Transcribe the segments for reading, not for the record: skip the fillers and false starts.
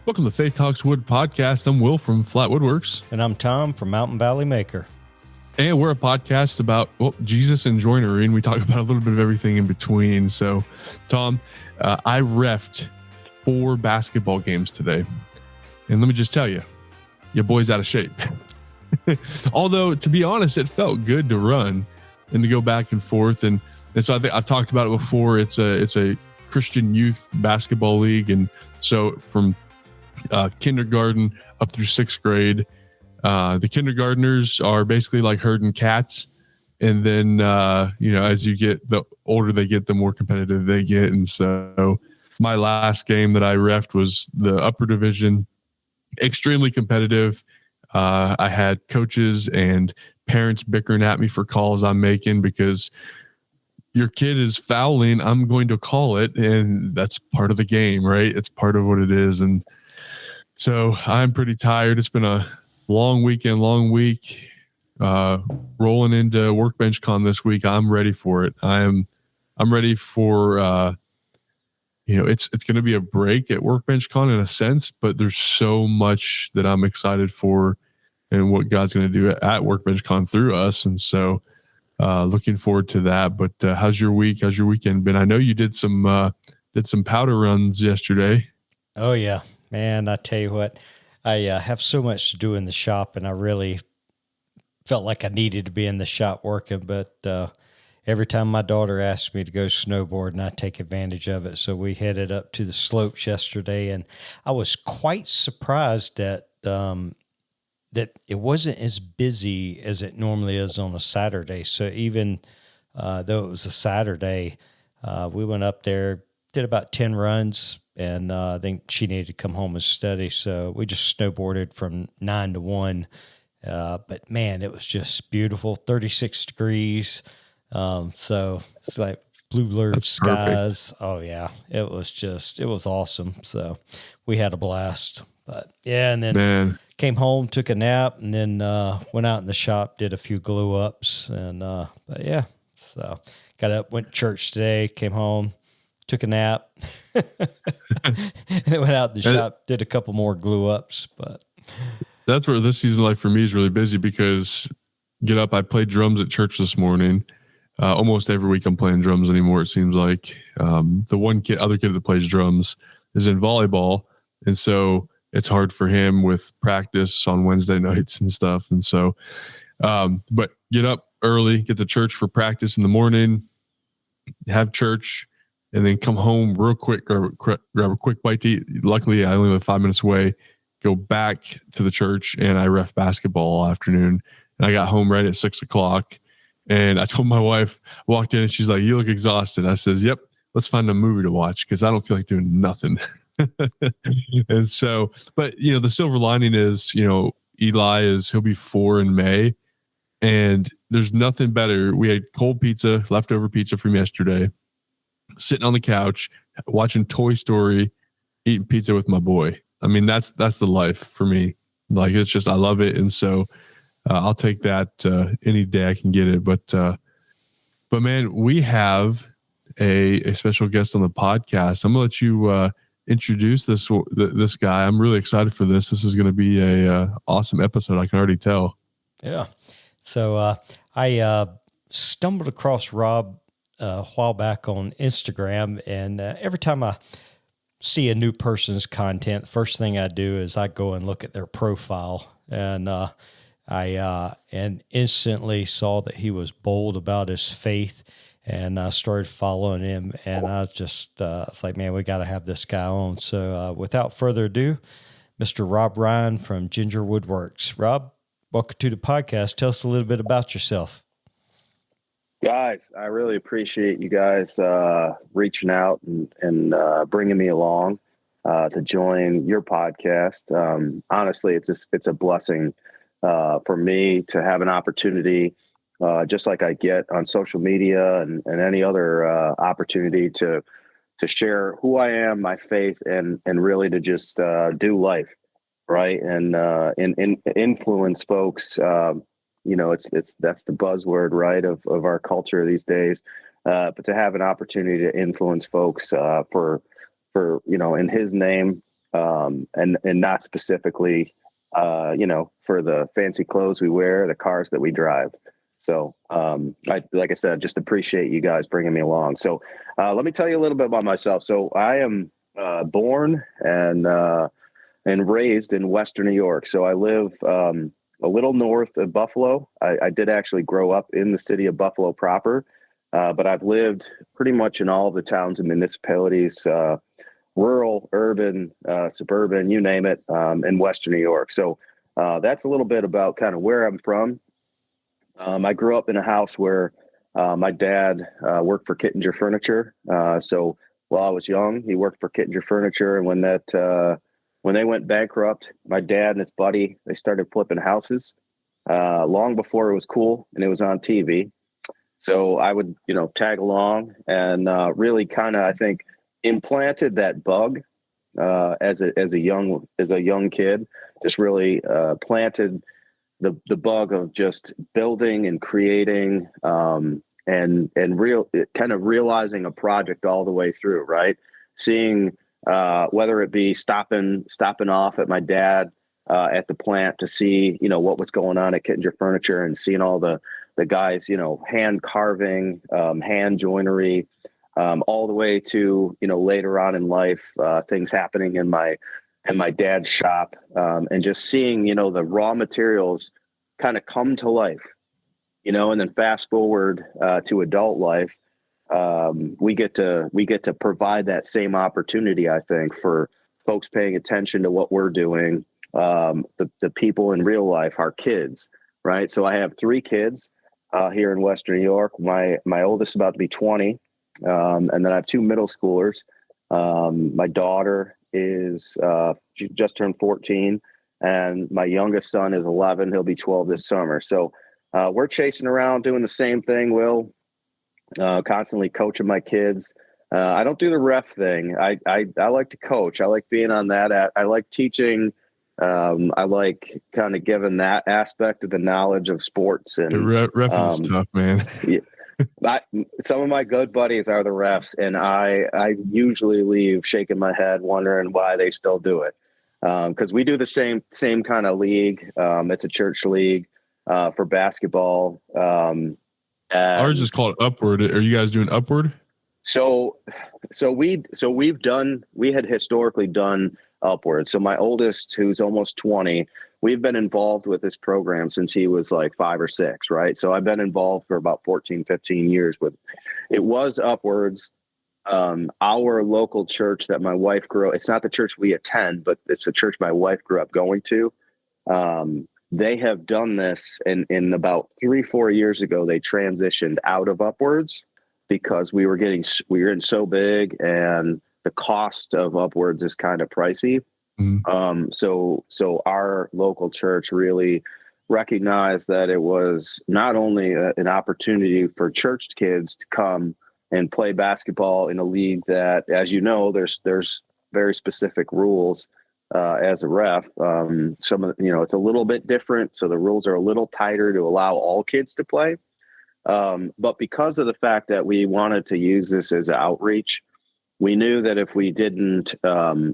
Welcome to Faith Talks Wood Podcast. I'm Will from Flat Woodworks. And I'm Tom from Mountain Valley Maker. And we're a podcast about Jesus and joinery, and we talk about a little bit of everything in between. So, Tom, I reffed 4 basketball games today. And let me just tell you, your boy's out of shape. Although, to be honest, it felt good to run and to go back and forth. And so I think I've talked about it before. It's a Christian youth basketball league. And so from kindergarten up through 6th grade, the kindergartners are basically like herding cats. And then, as you get, the older they get, the more competitive they get. And so my last game that I reffed was the upper division, extremely competitive. I had coaches and parents bickering at me for calls I'm making because your kid is fouling. I'm going to call it. And that's part of the game, right? It's part of what it is. And so I'm pretty tired. It's been a long weekend, long week, rolling into Workbench Con this week. I'm ready for it. I'm ready for, it's going to be a break at Workbench Con in a sense, but there's so much that I'm excited for and what God's going to do at Workbench Con through us. And so, looking forward to that. But how's your week? How's your weekend been? I know you did some powder runs yesterday. Oh yeah, man. I tell you what, I have so much to do in the shop, and I really felt like I needed to be in the shop working. But every time my daughter asks me to go snowboarding, I take advantage of it. So we headed up to the slopes yesterday, and I was quite surprised that it wasn't as busy as it normally is on a Saturday. So even though it was a Saturday, we went up there, did about 10 runs, and I think she needed to come home and study. So we just snowboarded from 9 to 1. But man, it was just beautiful, 36 degrees. So it's like blue skies. Perfect. Oh yeah, it was awesome. So we had a blast. But yeah, and then came home, took a nap, and then went out in the shop, did a few glue ups, and but yeah, so got up, went to church today, came home, took a nap, and then went out in the shop, did a couple more glue ups. But that's where this season of life for me is really busy because I played drums at church this morning. Almost every week I'm playing drums anymore, it seems like. The other kid that plays drums is in volleyball, and so it's hard for him with practice on Wednesday nights and stuff. And so, but get up early, get to church for practice in the morning, have church, and then come home real quick, grab a quick bite to eat. Luckily, I only live 5 minutes away, go back to the church, and I ref basketball all afternoon. And I got home right at 6:00. And I told my wife, walked in, and she's like, "You look exhausted." I says, "Yep, let's find a movie to watch because I don't feel like doing nothing." And so, but the silver lining is, he'll be 4 in May, and there's nothing better. We had cold pizza, leftover pizza from yesterday, sitting on the couch, watching Toy Story, eating pizza with my boy. I mean, that's the life for me. Like, it's just, I love it. And so I'll take that any day I can get it. But man, we have a special guest on the podcast. I'm gonna let you introduce this guy. I'm really excited for this. This is going to be a awesome episode. I can already tell. Yeah. So I stumbled across Rob a while back on Instagram, and every time I see a new person's content, the first thing I do is I go and look at their profile, and I instantly saw that he was bold about his faith. And I started following him, and I was just it's like, man, we got to have this guy on. So without further ado, Mr. Rob Rein from Ginger Woodworks. Rob, welcome to the podcast. Tell us a little bit about yourself. Guys, I really appreciate you guys reaching out and bringing me along to join your podcast. Honestly, it's a blessing for me to have an opportunity, just like I get on social media and any other opportunity to share who I am, my faith, and really to just do life, right? And influence folks. That's the buzzword, right, of our culture these days. But to have an opportunity to influence folks for in His name, and not specifically, for the fancy clothes we wear, the cars that we drive. So, like I said, just appreciate you guys bringing me along. So, let me tell you a little bit about myself. So I am, born and raised in Western New York. So I live, a little north of Buffalo. I did actually grow up in the city of Buffalo proper. But I've lived pretty much in all of the towns and municipalities, rural, urban, suburban, you name it, in Western New York. So that's a little bit about kind of where I'm from. I grew up in a house where my dad worked for Kittinger Furniture. So while I was young, he worked for Kittinger Furniture. And when they went bankrupt, my dad and his buddy, they started flipping houses long before it was cool and it was on TV. So I would, tag along and really kind of, I think, implanted that bug as a young kid. Just really planted the bug of just building and creating and kind of realizing a project all the way through. Right, seeing whether it be stopping off at my dad at the plant to see what was going on at Kittinger Furniture and seeing all the guys, hand carving, hand joinery, all the way to, later on in life, things happening in my dad's shop, and just seeing, the raw materials kind of come to life, and then fast forward to adult life. We get to provide that same opportunity, I think, for folks paying attention to what we're doing, the people in real life, our kids, right? So I have 3 kids here in Western New York. My oldest is about to be 20. And then I have 2 middle schoolers. My daughter is she just turned 14, and my youngest son is 11. He'll be 12 this summer. So we're chasing around doing the same thing, Will, constantly coaching my kids. I don't do the ref thing. I like to coach. I like being on that. I like teaching. I like kind of giving that aspect of the knowledge of sports. And reffing is tough, man. Some of my good buddies are the refs, and I usually leave shaking my head, wondering why they still do it. Because we do the same kind of league. It's a church league for basketball. Ours is called Upward. Are you guys doing Upward? So we had historically done Upward. So my oldest, who's almost 20, we've been involved with this program since he was like 5 or 6, right? So I've been involved for about 14, 15 years with it. Was Upwards. Our local church that my wife grew up, it's not the church we attend, but it's the church my wife grew up going to. They have done this, and in about 3-4 years ago, they transitioned out of Upwards because we were getting so big, and the cost of Upwards is kind of pricey. Mm-hmm. So our local church really recognized that it was not only an opportunity for church kids to come and play basketball in a league that, as you know, there's very specific rules as a ref. Some of it's a little bit different, so the rules are a little tighter to allow all kids to play. But because of the fact that we wanted to use this as an outreach, we knew that if we didn't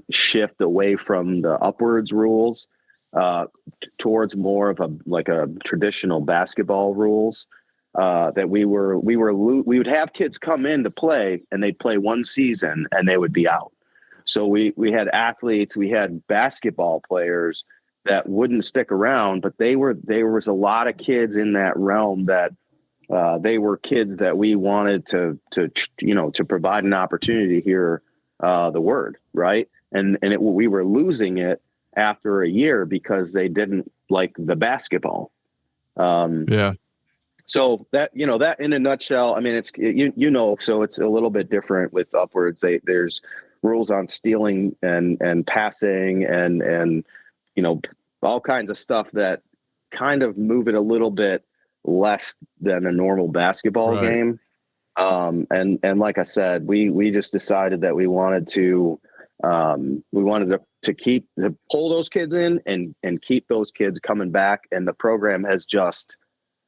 shift away from the Upwards rules towards more of a traditional basketball rules, that we would have kids come in to play, and they'd play one season and they would be out. So we had athletes, we had basketball players that wouldn't stick around, but there was a lot of kids in that realm that they were kids that we wanted to provide an opportunity to hear the word, right? And we were losing it after a year because they didn't like the basketball. Yeah. So that in a nutshell, I mean, it's so it's a little bit different with Upwards. There's rules on stealing and passing and all kinds of stuff that kind of move it a little bit less than a normal basketball game. And like I said, we just decided that we wanted to pull those kids in and keep those kids coming back. And the program has just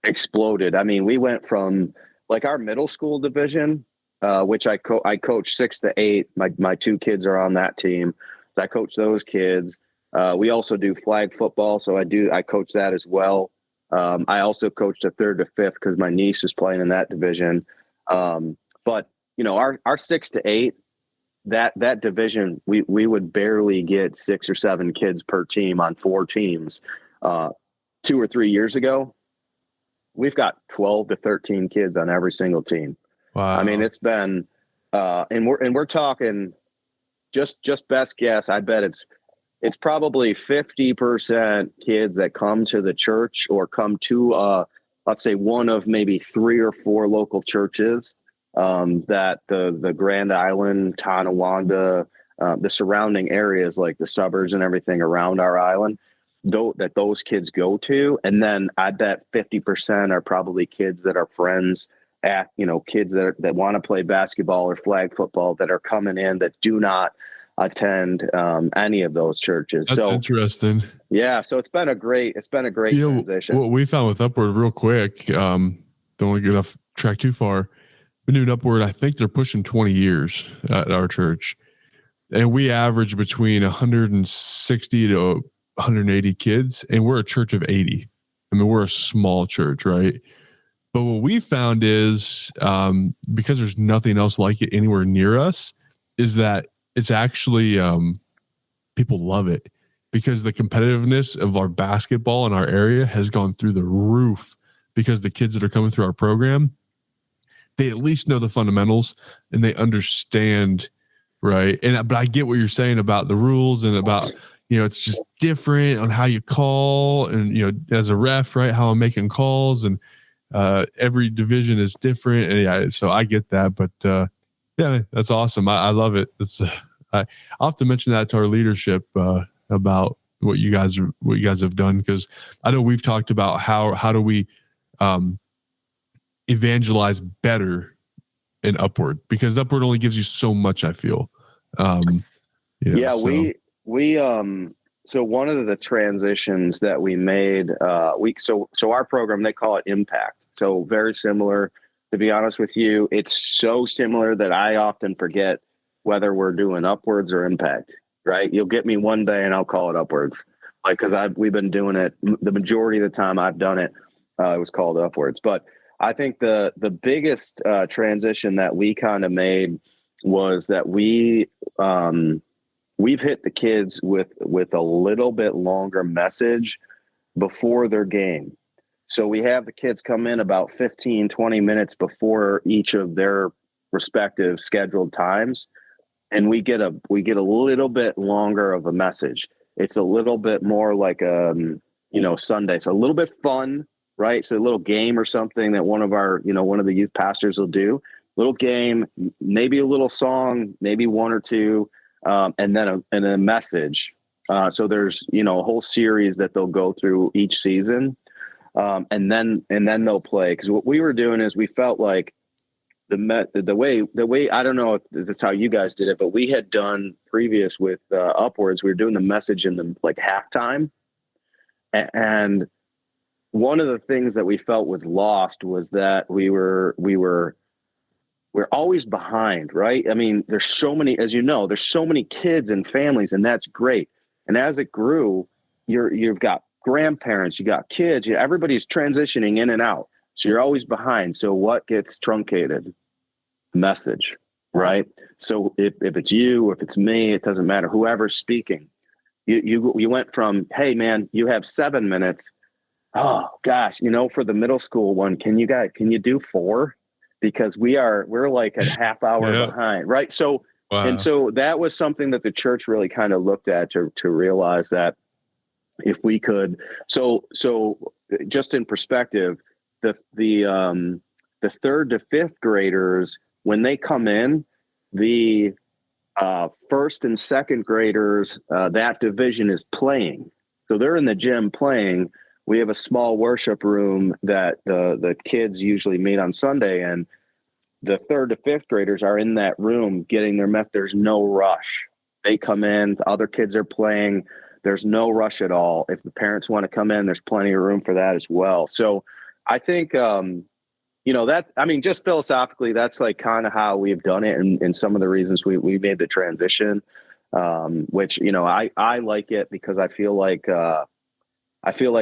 exploded. I mean, we went from like our middle school division, which I coach 6 to 8. My 2 kids are on that team. So I coach those kids. We also do flag football. So I coach that as well. I also coach the 3rd to 5th because my niece is playing in that division. But our 6 to 8, that division, we would barely get 6 or 7 kids per team on 4 teams. 2 or 3 years ago, we've got 12 to 13 kids on every single team. Wow. I mean, it's been, and we're talking just best guess. I bet it's probably 50% kids that come to the church or come to, let's say, one of maybe 3 or 4 local churches that the Grand Island, Tonawanda, the surrounding areas like the suburbs and everything around our island, that those kids go to. And then I bet 50% are probably kids that are friends at, kids that want to play basketball or flag football that are coming in that do not attend any of those churches. That's interesting. Yeah. So it's been a great transition. What we found with Upward real quick, don't want to get off track too far. Been doing Upward, I think they're pushing 20 years at our church. And we average between 160 to 180 kids, and we're a church of 80. I mean, we're a small church, right? But what we found is, because there's nothing else like it anywhere near us, is that it's actually, people love it because the competitiveness of our basketball in our area has gone through the roof because the kids that are coming through our program, they at least know the fundamentals and they understand, right? But I get what you're saying about the rules and about, it's just different on how you call and, as a ref, right, how I'm making calls, and every division is different. And yeah, so I get that, but yeah, that's awesome. I love it. I'll have to mention that to our leadership about what you guys have done, because I know we've talked about how do we evangelize better in Upward, because Upward only gives you so much, I feel. So one of the transitions that we made, so our program, they call it Impact. So very similar, to be honest with you. It's so similar that I often forget whether we're doing Upwards or Impact, right? You'll get me one day and I'll call it Upwards. Because we've been doing it the majority of the time I've done it. It was called Upwards. But I think the biggest transition that we kind of made was that we've hit the kids with a little bit longer message before their game. So we have the kids come in about 15, 20 minutes before each of their respective scheduled times. And we get a little bit longer of a message. It's a little bit more like Sunday. So a little bit fun, right? So a little game or something that one of the youth pastors will do. Little game, maybe a little song, maybe one or two, and then a message. So there's a whole series that they'll go through each season, and then they'll play. Because what we were doing is we felt like the way I don't know if that's how you guys did it, but we had done previous with Upwards. We were doing the message in the halftime, and one of the things that we felt was lost was that we're always behind, right? I mean, there's so many, as you know, there's so many kids and families, and that's great. And as it grew, you've got grandparents, you got kids, everybody's transitioning in and out. So you're always behind. So what gets truncated? Message, right? So if it's you, if it's me, it doesn't matter. Whoever's speaking, you went from, hey man, you have 7 minutes. Oh gosh, for the middle school one, can you do 4? Because we're like a half hour behind, right? So, wow. And so that was something that the church really kind of looked at to realize that if we could, so just in perspective, the 3rd to 5th graders, when they come in, the 1st and 2nd graders, that division is playing. So they're in the gym playing. We have a small worship room that the kids usually meet on Sunday, and the 3rd to 5th graders are in that room getting their meth. There's no rush. They come in, the other kids are playing. There's no rush at all. If the parents want to come in, there's plenty of room for that as well. So I think, just philosophically, that's like kind of how we've done it, and some of the reasons we made the transition. which, I like it because I feel like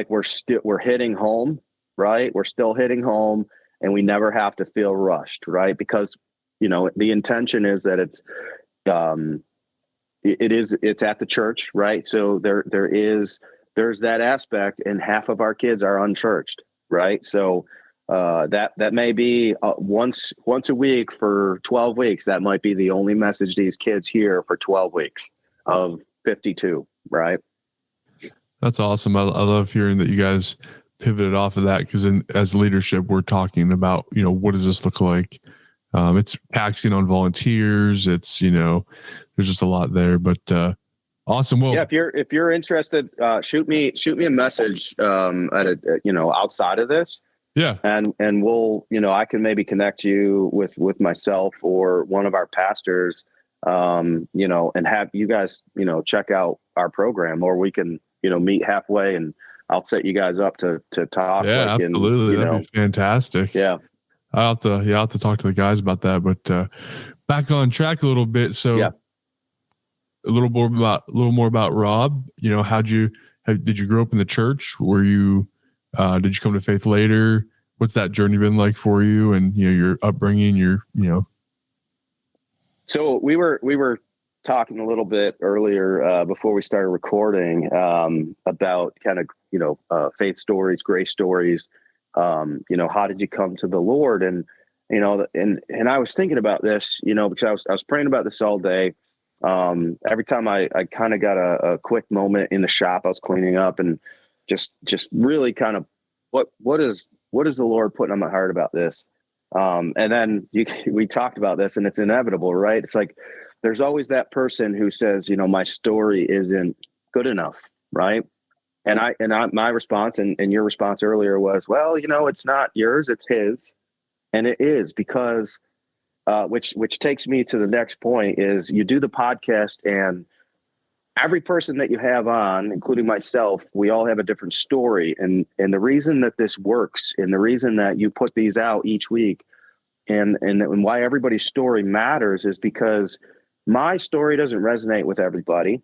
we're hitting home, right? We're still hitting home, and we never have to feel rushed, right? Because, the intention is that it's at the church, right? So there's that aspect, and half of our kids are unchurched, right? So that may be once a week for 12 weeks. That might be the only message these kids hear for 12 weeks of 52, right? That's awesome. I love hearing that you guys pivoted off of that, because as leadership, we're talking about, what does this look like? It's taxing on volunteers. It's, there's just a lot there, but awesome. Well, yeah, if you're interested, shoot me a message outside of this. Yeah. And we'll, I can maybe connect you with myself or one of our pastors, and have you guys, check out our program, or we can, meet halfway, and I'll set you guys up to talk. Yeah, absolutely. That'd be fantastic. Yeah. I'll have to talk to the guys about that, but back on track a little bit. So yeah. a little more about Rob. Did you grow up in the church? Were you, did you come to faith later? What's that journey been like for you, and your upbringing? So we were talking a little bit earlier before we started recording about kind of faith stories, grace stories. How did you come to the Lord? And and I was thinking about this, because I was praying about this all day. Every time I kind of got a quick moment in the shop, I was cleaning up, and just really kind of what is the Lord putting on my heart about this? And then we talked about this, and it's inevitable, right? It's like, there's always that person who says, my story isn't good enough. Right. And my response and your response earlier was, well, it's not yours, it's his. And it is, because which takes me to the next point is, you do the podcast, and every person that you have on, including myself, we all have a different story. And the reason that this works, and the reason that you put these out each week, and why everybody's story matters, is because my story doesn't resonate with everybody.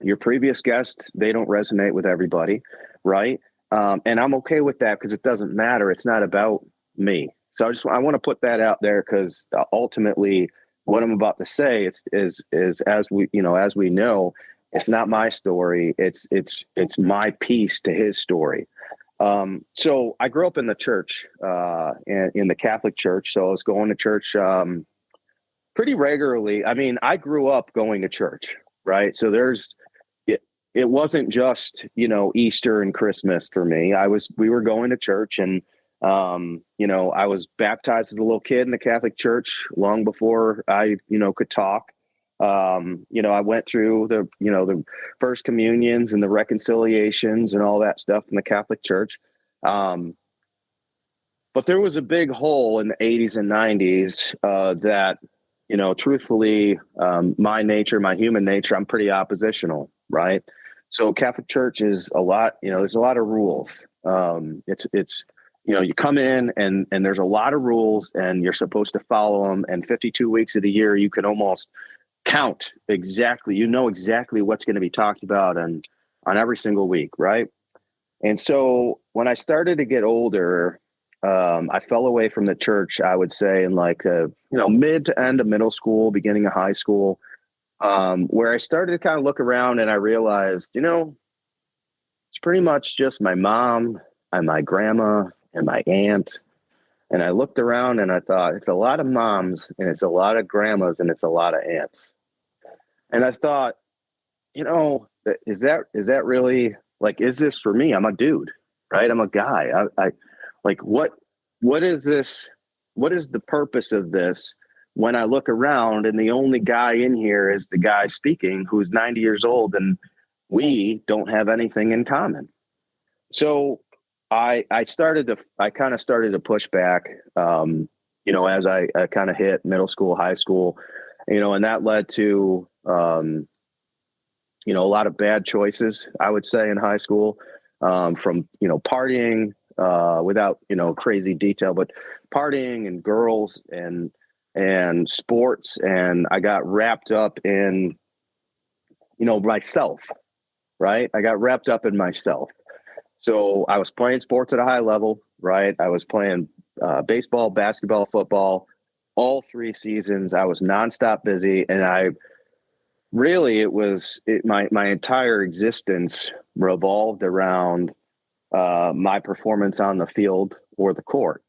Your previous guests, they don't resonate with everybody, right? And I'm okay with that, because it doesn't matter. It's not about me. So I want to put that out there, because ultimately, what I'm about to say is as we know, it's not my story. It's my piece to his story. So I grew up in the church, in the Catholic Church. So I was going to church pretty regularly. I mean, I grew up going to church, right? So it wasn't just, Easter and Christmas for me. We were going to church, and, I was baptized as a little kid in the Catholic Church long before I, could talk. I went through the first communions and the reconciliations and all that stuff in the Catholic Church. But there was a big hole in the 80s and 90s that, truthfully, my human nature, I'm pretty oppositional, right? So Catholic Church is a lot, there's a lot of rules. It's you come in and there's a lot of rules, and you're supposed to follow them. And 52 weeks of the year, you can almost count exactly, exactly what's going to be talked about on every single week, right? And so when I started to get older, I fell away from the church, I would say, in like mid to end of middle school, beginning of high school, where I started to kind of look around, and I realized, it's pretty much just my mom and my grandma and my aunt. And I looked around, and I thought, it's a lot of moms, and it's a lot of grandmas, and it's a lot of aunts. And I thought, is that really, like, is this for me? I'm a dude, right? I'm a guy. I like, what is this? What is the purpose of this? When I look around, and the only guy in here is the guy speaking, who's 90 years old, and we don't have anything in common. So I kind of started to push back, as I kind of hit middle school, high school, and that led to, a lot of bad choices, I would say, in high school, from, partying, without, crazy detail, but partying and girls and sports. And I got wrapped up in myself, right? I got wrapped up in myself. So I was playing sports at a high level, right? I was playing baseball, basketball, football, all 3 seasons. I was nonstop busy, and my entire existence revolved around my performance on the field or the court.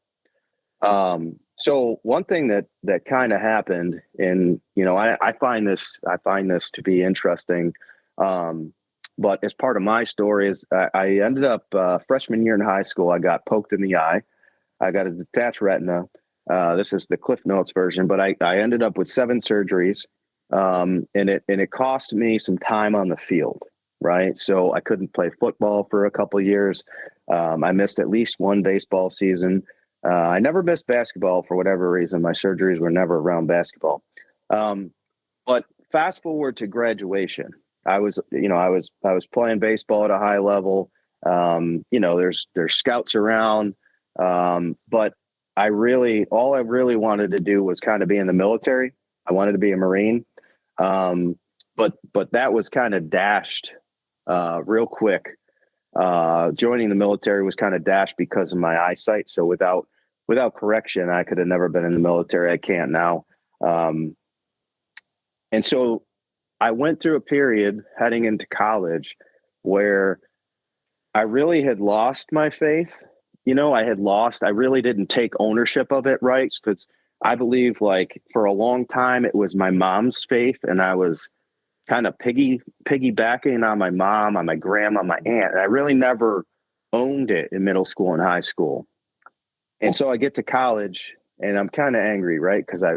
So one thing that kind of happened, and I find this to be interesting. But as part of my story is I ended up freshman year in high school. I got poked in the eye. I got a detached retina. This is the Cliff Notes version, but I ended up with 7 surgeries, and it cost me some time on the field. Right, so I couldn't play football for a couple of years. I missed at least 1 baseball season. I never missed basketball for whatever reason. My surgeries were never around basketball. But fast forward to graduation. I was playing baseball at a high level. There's scouts around. But all I really wanted to do was kind of be in the military. I wanted to be a Marine. But that was kind of dashed real quick. Joining the military was kind of dashed because of my eyesight. So without correction, I could have never been in the military. I can't now. And so I went through a period heading into college where I really had lost my faith. I really didn't take ownership of it, right? Because I believe, like, for a long time, it was my mom's faith, and I was kind of piggybacking on my mom, on my grandma, my aunt. And I really never owned it in middle school and high school. And so I get to college and I'm kind of angry, right? Because I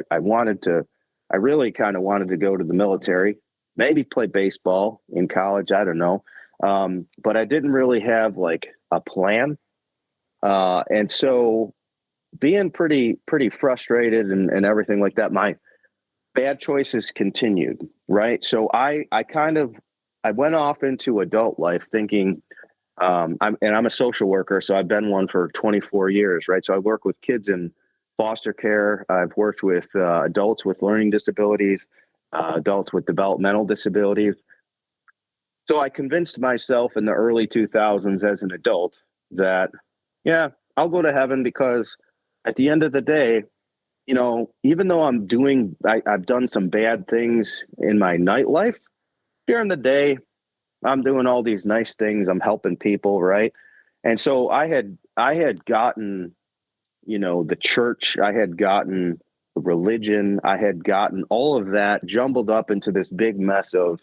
really kind of wanted to go to the military, maybe play baseball in college. I don't know. But I didn't really have like a plan. And so being pretty frustrated and everything like that, my bad choices continued, right? So I went off into adult life thinking, I'm a social worker, so I've been one for 24 years, right? So I work with kids in foster care. I've worked with adults with learning disabilities, adults with developmental disabilities. So I convinced myself in the early 2000s as an adult that, yeah, I'll go to heaven because at the end of the day, even though I've done some bad things in my nightlife, during the day, I'm doing all these nice things. I'm helping people, right? And so I had gotten, the church, I had gotten religion, I had gotten all of that jumbled up into this big mess of,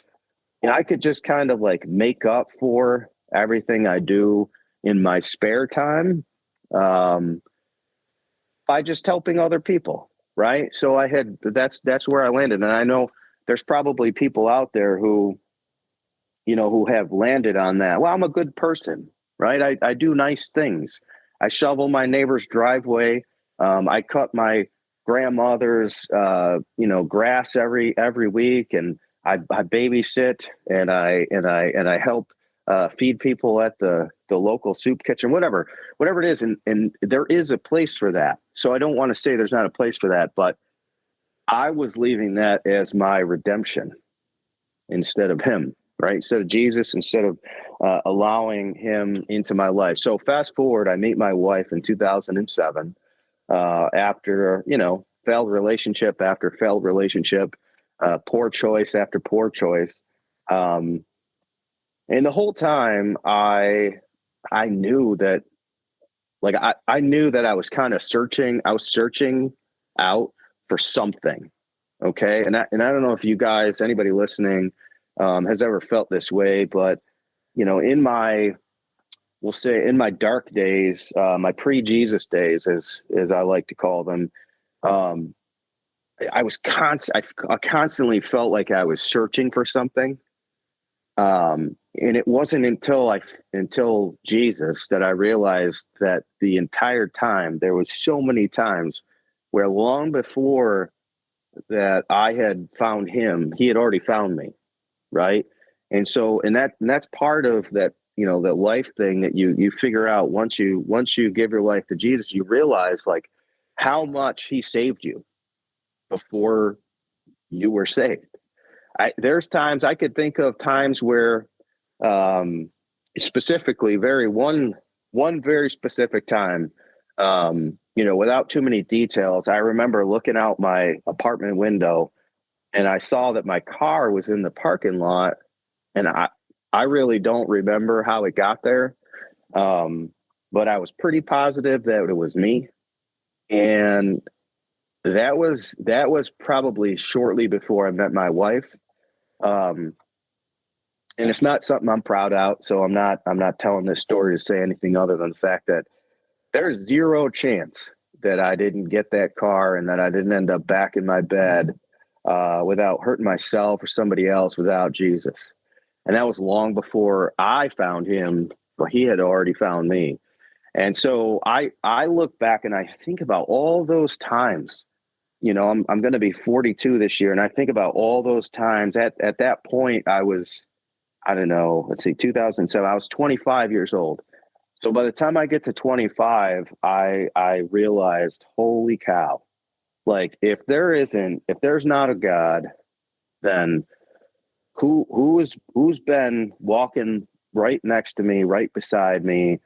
I could just kind of like make up for everything I do in my spare time. By just helping other people, right? So that's where I landed. And I know there's probably people out there who have landed on that. Well, I'm a good person, right? I do nice things. I shovel my neighbor's driveway. I cut my grandmother's, grass every week, and I babysit and I help feed people at the local soup kitchen, whatever it is. And there is a place for that. So I don't want to say there's not a place for that, but I was leaving that as my redemption instead of him, right? Instead of Jesus, instead of allowing him into my life. So fast forward, I meet my wife in 2007 after, failed relationship after failed relationship, poor choice after poor choice. And the whole time I knew that, like, I knew that I was kind of searching out for something. Okay. And I don't know if you guys, anybody listening, has ever felt this way, but, in my dark days, my pre-Jesus days, as I like to call them, I constantly felt like I was searching for something. And it wasn't until Jesus that I realized that the entire time, there was so many times where long before that I had found him, he had already found me. Right. And so, and that's part of that, that life thing that you figure out once you give your life to Jesus, you realize like how much he saved you before you were saved. there's times I could think of times where, specifically one very specific time, without too many details, I remember looking out my apartment window and I saw that my car was in the parking lot, and I really don't remember how it got there. But I was pretty positive that it was me. And that was probably shortly before I met my wife. And it's not something I'm proud of. So I'm not telling this story to say anything other than the fact that there's zero chance that I didn't get that car and that I didn't end up back in my bed without hurting myself or somebody else without Jesus. And that was long before I found him, but he had already found me. And so I look back and I think about all those times. I'm going to be 42 this year, and I think about all those times. At that point, I was, I don't know, let's see, 2007. I was 25 years old. So by the time I get to 25, I realized, holy cow, like if there's not a God, then who's been walking right next to me, right beside me,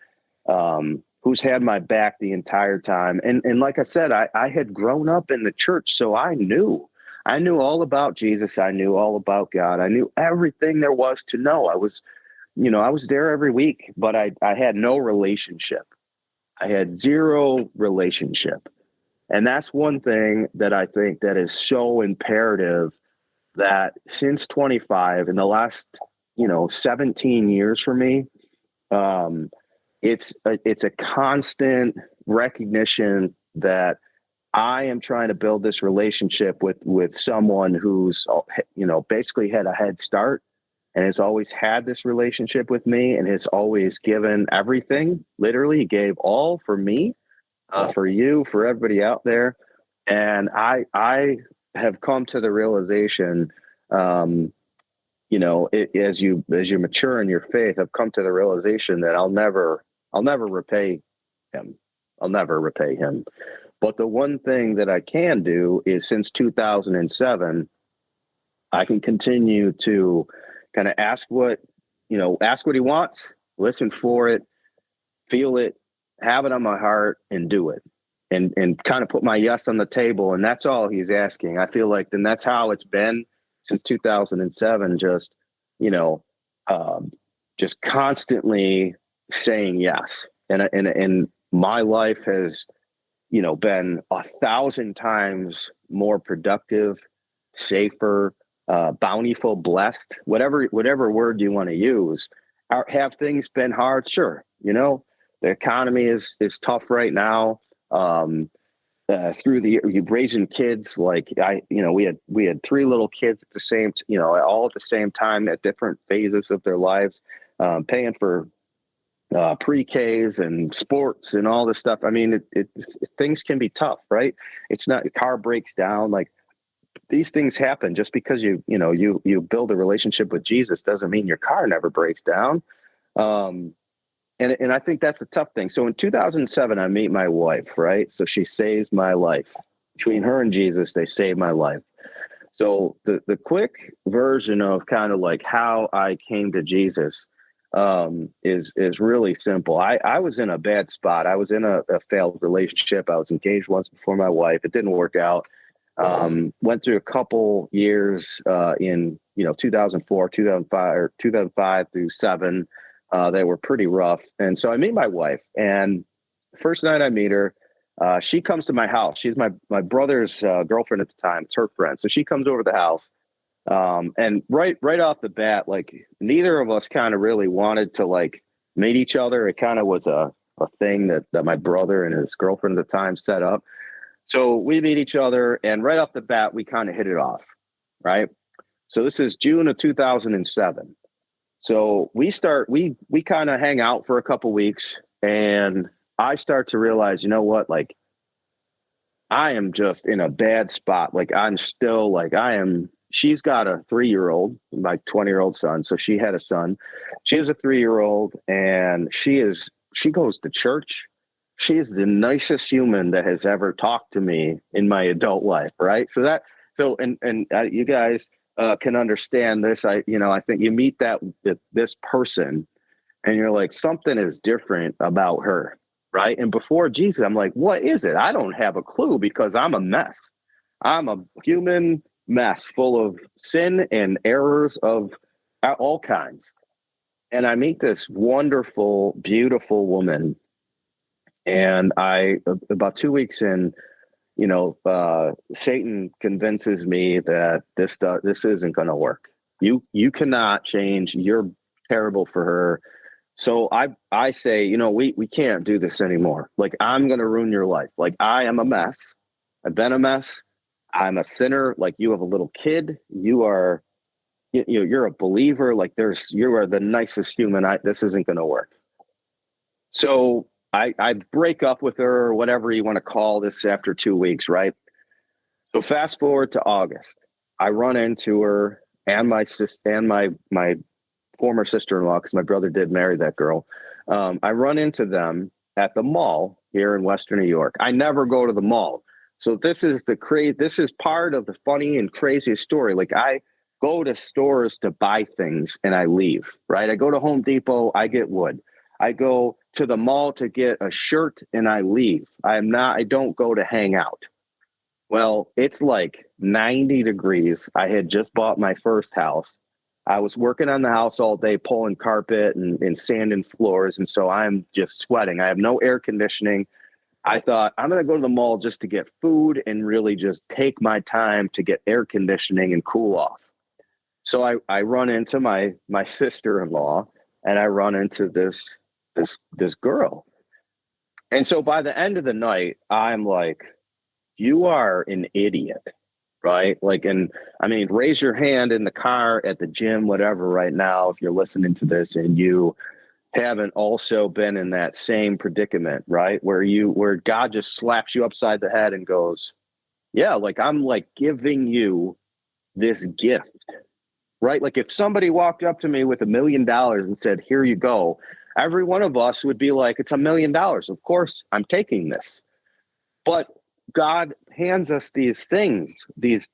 who's had my back the entire time. And like I said, I had grown up in the church, so I knew all about Jesus. I knew all about God. I knew everything there was to know. I was there every week, but I had no relationship. I had zero relationship. And that's one thing that I think that is so imperative, that since 25, in the last, 17 years for me, it's a constant recognition that I am trying to build this relationship with someone who's, basically had a head start and has always had this relationship with me and has always given everything. Literally, he gave all for me, for you, for everybody out there. And I have come to the realization, as you mature in your faith, I've come to the realization that I'll never repay him. I'll never repay him. But the one thing that I can do is, since 2007, I can continue to kind of ask what he wants, listen for it, feel it, have it on my heart, and do it. And kind of put my yes on the table. And that's all he's asking. I feel like then that's how it's been since 2007, just constantly saying yes. And my life has, been 1,000 times more productive, safer, bountiful, blessed, whatever word you want to use. Have things been hard? Sure. The economy is tough right now. Through you raising kids, like we had 3 little kids at the same, all at the same time at different phases of their lives, paying for pre-Ks and sports and all this stuff. I mean, things can be tough, right? It's not, the car breaks down. Like, these things happen. Just because you build a relationship with Jesus doesn't mean your car never breaks down. And I think that's a tough thing. So in 2007, I meet my wife, right? So she saves my life. Between her and Jesus, they saved my life. So the quick version of kind of like how I came to Jesus is really simple. I was in a bad spot. I was in a failed relationship. I was engaged once before my wife. It didn't work out. Went through a couple years in 2004, 2005, or 2005 through 7. They were pretty rough. And so I meet my wife, and first night I meet her, she comes to my house. She's my brother's girlfriend at the time. It's her friend. So she comes over to the house. And right off the bat, like, neither of us kind of really wanted to like meet each other. It kind of was a thing that my brother and his girlfriend at the time set up. So we meet each other, and right off the bat, we kind of hit it off. Right. So this is June of 2007. So we kind of hang out for a couple weeks, and I start to realize, like, I am just in a bad spot. Like, she's got a 3-year-old, my 20-year-old son. So she had a son. She has a 3-year-old, and she goes to church. She is the nicest human that has ever talked to me in my adult life. Right. So you guys, can understand this. I think you meet this person and you're like, something is different about her. Right. And before Jesus, I'm like, what is it? I don't have a clue because I'm a mess. I'm a human mess full of sin and errors of all kinds. And I meet this wonderful, beautiful woman. And about 2 weeks in, Satan convinces me that this isn't going to work. You cannot change. You're terrible for her. So I say, we can't do this anymore. Like, I'm going to ruin your life. Like, I am a mess. I've been a mess. I'm a sinner. Like, you have a little kid. You're a believer. Like, you are the nicest human. This isn't going to work. So I break up with her, or whatever you want to call this, after 2 weeks. Right. So fast forward to August, I run into her and my sister and my former sister-in-law, because my brother did marry that girl. I run into them at the mall here in Western New York. I never go to the mall. So this is part of the funny and craziest story. Like, I go to stores to buy things and I leave, right? I go to Home Depot, I get wood. I go to the mall to get a shirt and I leave. I don't go to hang out. Well, it's like 90 degrees. I had just bought my first house. I was working on the house all day, pulling carpet and sanding floors. And so I'm just sweating. I have no air conditioning. I thought, I'm going to go to the mall just to get food and really just take my time to get air conditioning and cool off. So I run into my sister-in-law, and I run into this girl. And so by the end of the night, I'm like, you are an idiot. Right. Like, and I mean, raise your hand in the car, at the gym, whatever, right now, if you're listening to this and you haven't also been in that same predicament, right? Where God just slaps you upside the head and goes, yeah, like, I'm like giving you this gift, right? Like, if somebody walked up to me with $1 million and said, here you go, every one of us would be like, it's $1 million. Of course, I'm taking this. But God hands us these things, these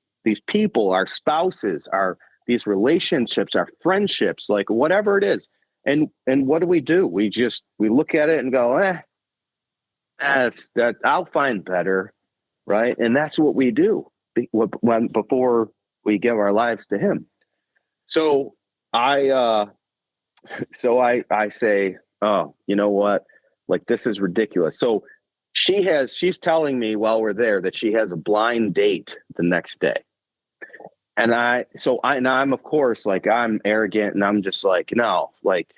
people, our spouses, these relationships, our friendships, like whatever it is. And what do? We look at it and go, I'll find better. Right. And that's what we do before we give our lives to him. So I say, oh, you know what? Like, this is ridiculous. So she's telling me while we're there that she has a blind date the next day. And I'm, of course, like, I'm arrogant and I'm just like, no, like,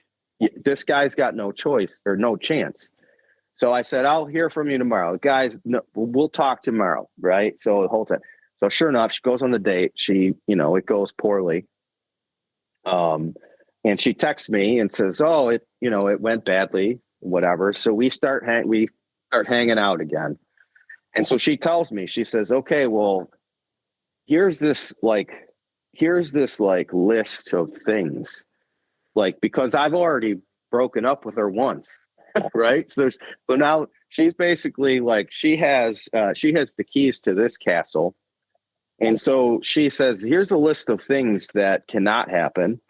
this guy's got no choice or no chance. So I said, I'll hear from you tomorrow. Guys, no, we'll talk tomorrow. Right. So the whole time. So sure enough, she goes on the date. It goes poorly. And she texts me and says, oh, it went badly, whatever. So we start hanging out again. And so she tells me, she says, okay, well, here's this list of things, like, because I've already broken up with her once. Right. So now she's basically like, she has the keys to this castle. And so she says, here's a list of things that cannot happen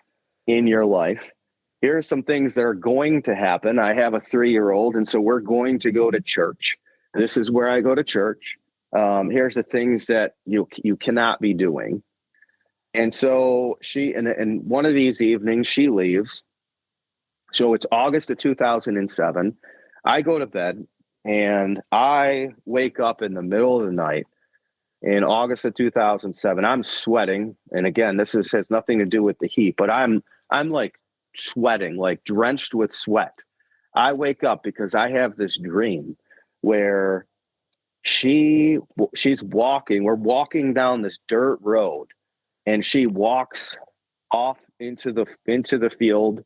in your life. Here are some things that are going to happen. I have a 3-year-old, and so we're going to go to church. This is where I go to church. Here's the things that you cannot be doing. And so and one of these evenings, she leaves. So it's August of 2007. I go to bed, and I wake up in the middle of the night in August of 2007. I'm sweating. And again, this has nothing to do with the heat, but I'm like sweating, like drenched with sweat. I wake up because I have this dream where she's walking. We're walking down this dirt road, and she walks off into the field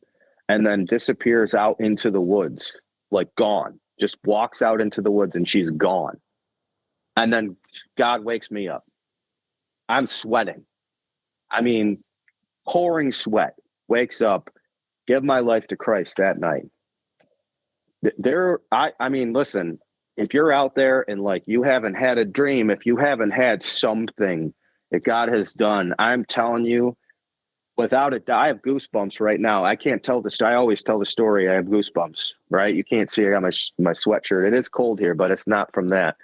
and then disappears out into the woods, like gone. Just walks out into the woods and she's gone. And then God wakes me up. I'm sweating. I mean, pouring sweat. Wakes up, give my life to Christ that night. I mean, listen, if you're out there and like you haven't had a dream, if you haven't had something that God has done, I'm telling you, without a doubt, I have goosebumps right now. I can't tell this. I always tell the story. I have goosebumps, right? You can't see I got my sweatshirt. It is cold here, but it's not from that.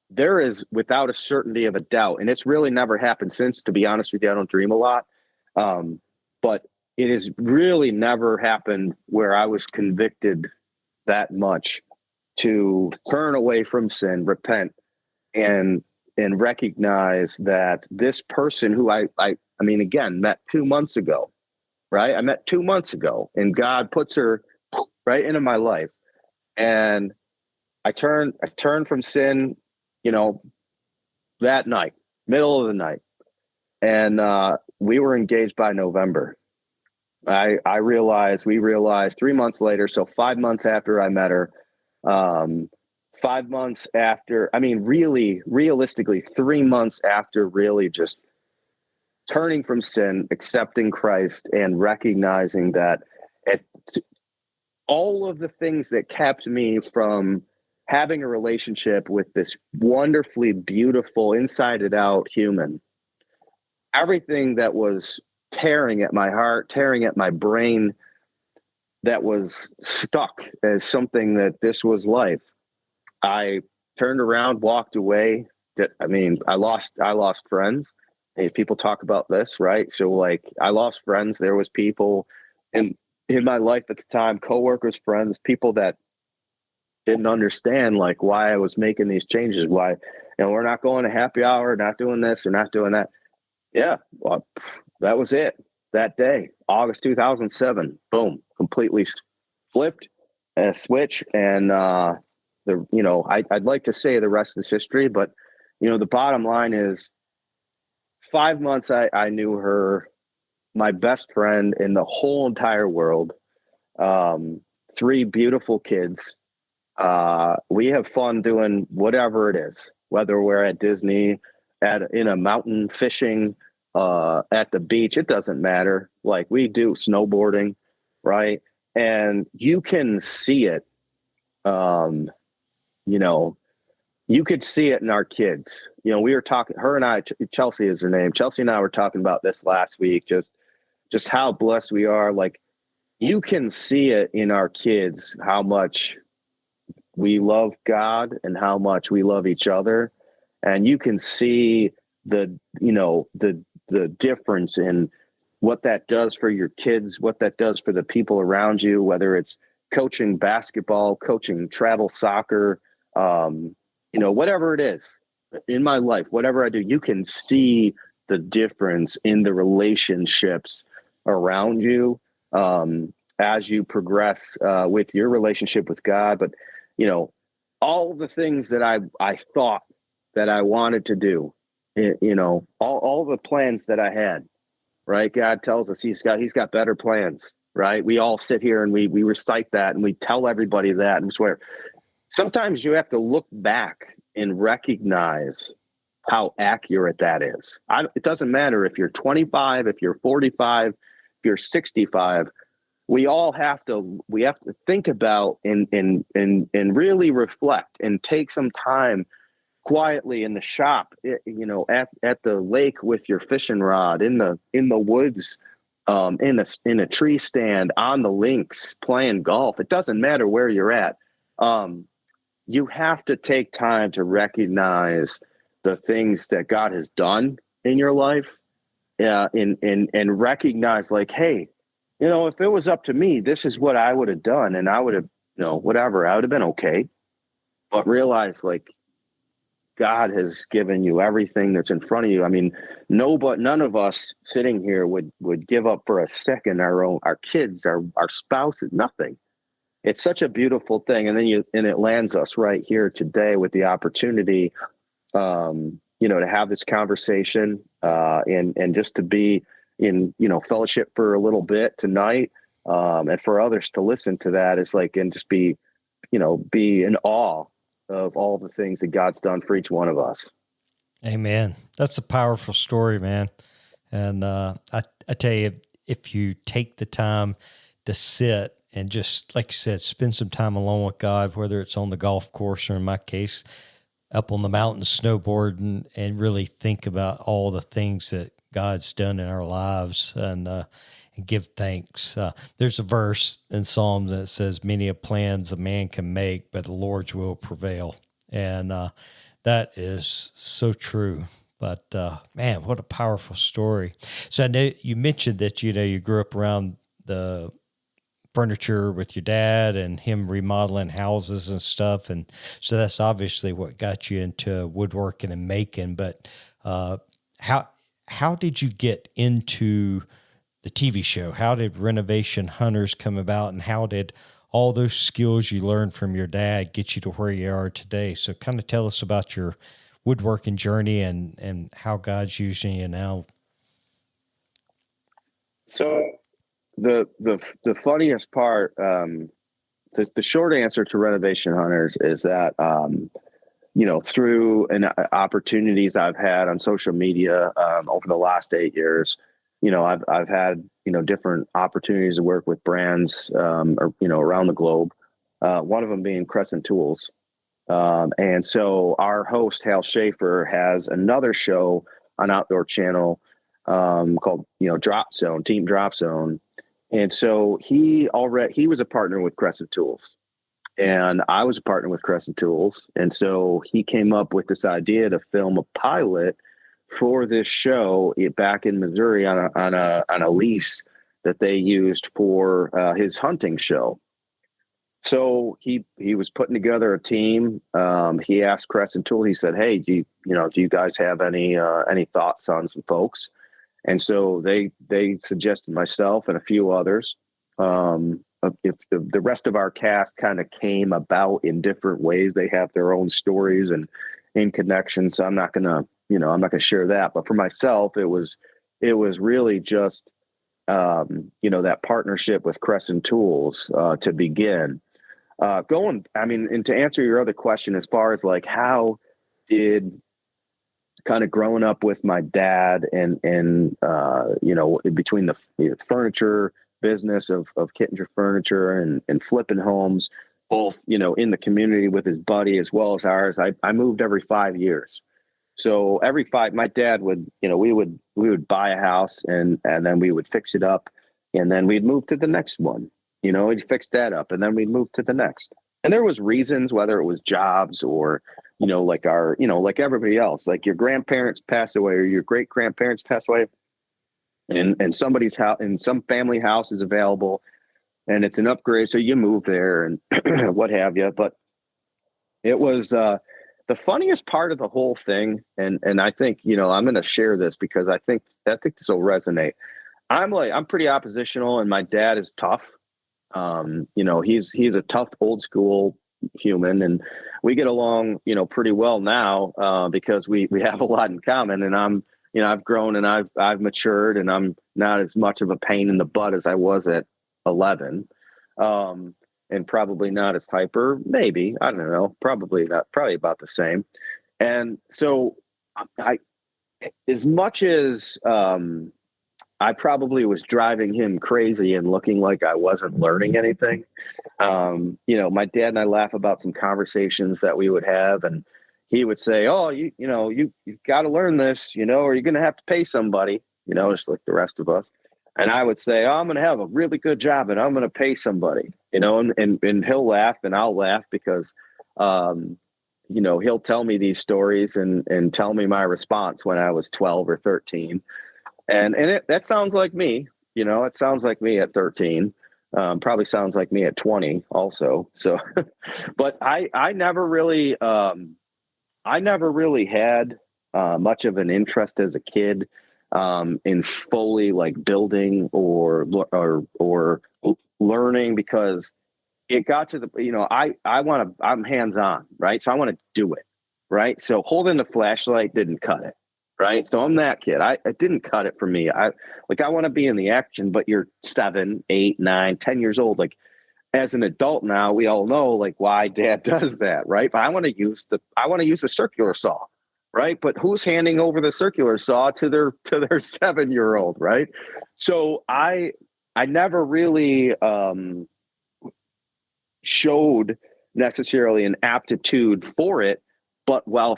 There is, without a certainty of a doubt, and it's really never happened since, to be honest with you, I don't dream a lot. But it has really never happened where I was convicted that much to turn away from sin, repent, and recognize that this person who I mean, again, met 2 months ago, right? I met 2 months ago, and God puts her right into my life. And I turned from sin, that night, middle of the night. And we were engaged by November. We realized 3 months later, so 5 months after I met her, 5 months after, really, realistically, 3 months after really just turning from sin, accepting Christ, and recognizing that all of the things that kept me from having a relationship with this wonderfully beautiful, inside and out human, everything that was tearing at my heart, tearing at my brain, that was stuck as something that this was life, I turned around, walked away. I lost friends. Hey, people talk about this, right? So like, I lost friends. There was people in my life at the time, coworkers, friends, people that didn't understand like why I was making these changes. Why, we're not going to happy hour, not doing this or not doing that. Yeah, well, that was it. That day, August 2007, boom, completely flipped a switch, and I'd like to say the rest is history, but the bottom line is 5 months I knew her, my best friend in the whole entire world, 3 beautiful kids. We have fun doing whatever it is, whether we're at Disney, in a mountain, fishing, at the beach, it doesn't matter. Like, we do snowboarding, right? And you can see it. You could see it in our kids. We were talking, her and I, Chelsea is her name. Chelsea and I were talking about this last week, just how blessed we are. Like, you can see it in our kids, how much we love God and how much we love each other. And you can see the difference in what that does for your kids, what that does for the people around you, whether it's coaching basketball, coaching travel soccer, whatever it is in my life, whatever I do, you can see the difference in the relationships around you as you progress with your relationship with God. But, all the things that I thought that I wanted to do, all the plans that I had, right? God tells us he's got better plans, right? We all sit here and we recite that and we tell everybody that and swear. Sometimes you have to look back and recognize how accurate that is. It doesn't matter if you're 25, if you're 45, if you're 65. We have to think about and really reflect and take some time quietly in the shop, at the lake with your fishing rod, in the woods, in a tree stand, on the links, playing golf. It doesn't matter where you're at. You have to take time to recognize the things that God has done in your life, and recognize, like, hey, if it was up to me, this is what I would have done, and I would have, whatever, I would have been okay. But realize, like, God has given you everything that's in front of you. I mean, none of us sitting here would give up for a second our kids, our spouses, nothing. It's such a beautiful thing. And then it lands us right here today with the opportunity, to have this conversation, and just to be in, fellowship for a little bit tonight. And for others to listen to that, it's like, and just be in awe of all the things that God's done for each one of us. Amen. That's a powerful story, man. And I tell you, if you take the time to sit and just, like you said, spend some time alone with God, whether it's on the golf course or, in my case, up on the mountain snowboarding and really think about all the things that God's done in our lives and give thanks. There's a verse in Psalms that says, many of plans a man can make, but the Lord's will prevail. And that is so true. But man, what a powerful story. So I know you mentioned that, you grew up around the furniture with your dad and him remodeling houses and stuff. And so that's obviously what got you into woodworking and making. But how did you get into the TV show? How did Renovation Hunters come about, and how did all those skills you learned from your dad get you to where you are today? So kind of tell us about your woodworking journey and how God's using you now. So the funniest part, the short answer to Renovation Hunters is that, through opportunities I've had on social media over the last 8 years, I've had, different opportunities to work with brands, around the globe. One of them being Crescent Tools. And so our host, Hal Schaefer, has another show on Outdoor Channel called, Drop Zone, Team Drop Zone. And so he was a partner with Crescent Tools, and I was a partner with Crescent Tools. And so he came up with this idea to film a pilot for this show back in Missouri on a lease that they used for his hunting show. So he was putting together a team. He asked Crescent Tool. He said, "Hey, do you guys have any thoughts on some folks?" And so they suggested myself and a few others. If the rest of our cast kind of came about in different ways, they have their own stories and in connections. So I'm not gonna share that. But for myself, it was really just that partnership with Crescent Tools to begin. And to answer your other question, as far as like how did kind of growing up with my dad and between the furniture business of Kittinger Furniture and flipping homes, both, in the community with his buddy as well as ours. I moved every 5 years. So my dad would, we would buy a house and then we would fix it up, and then we'd move to the next one, he'd fix that up, and then we'd move to the next. And there was reasons, whether it was jobs or, like like everybody else, like your grandparents passed away or your great grandparents passed away, and somebody's house and some family house is available and it's an upgrade. So you move there and what have you. But it was, the funniest part of the whole thing. And I think, I'm going to share this because I think this will resonate. I'm pretty oppositional, and my dad is tough. He's a tough old school human, and we get along, pretty well now, because we have a lot in common, and I've grown and I've matured, and I'm not as much of a pain in the butt as I was at 11. And probably not as hyper, maybe, I don't know, probably about the same. And so as much as, I probably was driving him crazy and looking like I wasn't learning anything. My dad and I laugh about some conversations that we would have, and he would say, "Oh, you've got to learn this, or you're going to have to pay somebody, just like the rest of us." And I would say, "Oh, I'm going to have a really good job and I'm going to pay somebody," and he'll laugh and I'll laugh because, he'll tell me these stories and tell me my response when I was 12 or 13. And that sounds like me, it sounds like me at 13, probably sounds like me at 20 also. So, but I never really had much of an interest as a kid in fully like building or learning, because it got to the, I'm hands-on, right? So I want to do it, right? So holding the flashlight didn't cut it. Right. So I'm that kid. It didn't cut it for me. I want to be in the action, but you're 7, 8, 9, 10 years old. Like as an adult now, we all know like why dad does that. Right. But I want to use the circular saw. Right. But who's handing over the circular saw to their 7-year-old? Right. So I never really showed necessarily an aptitude for it but while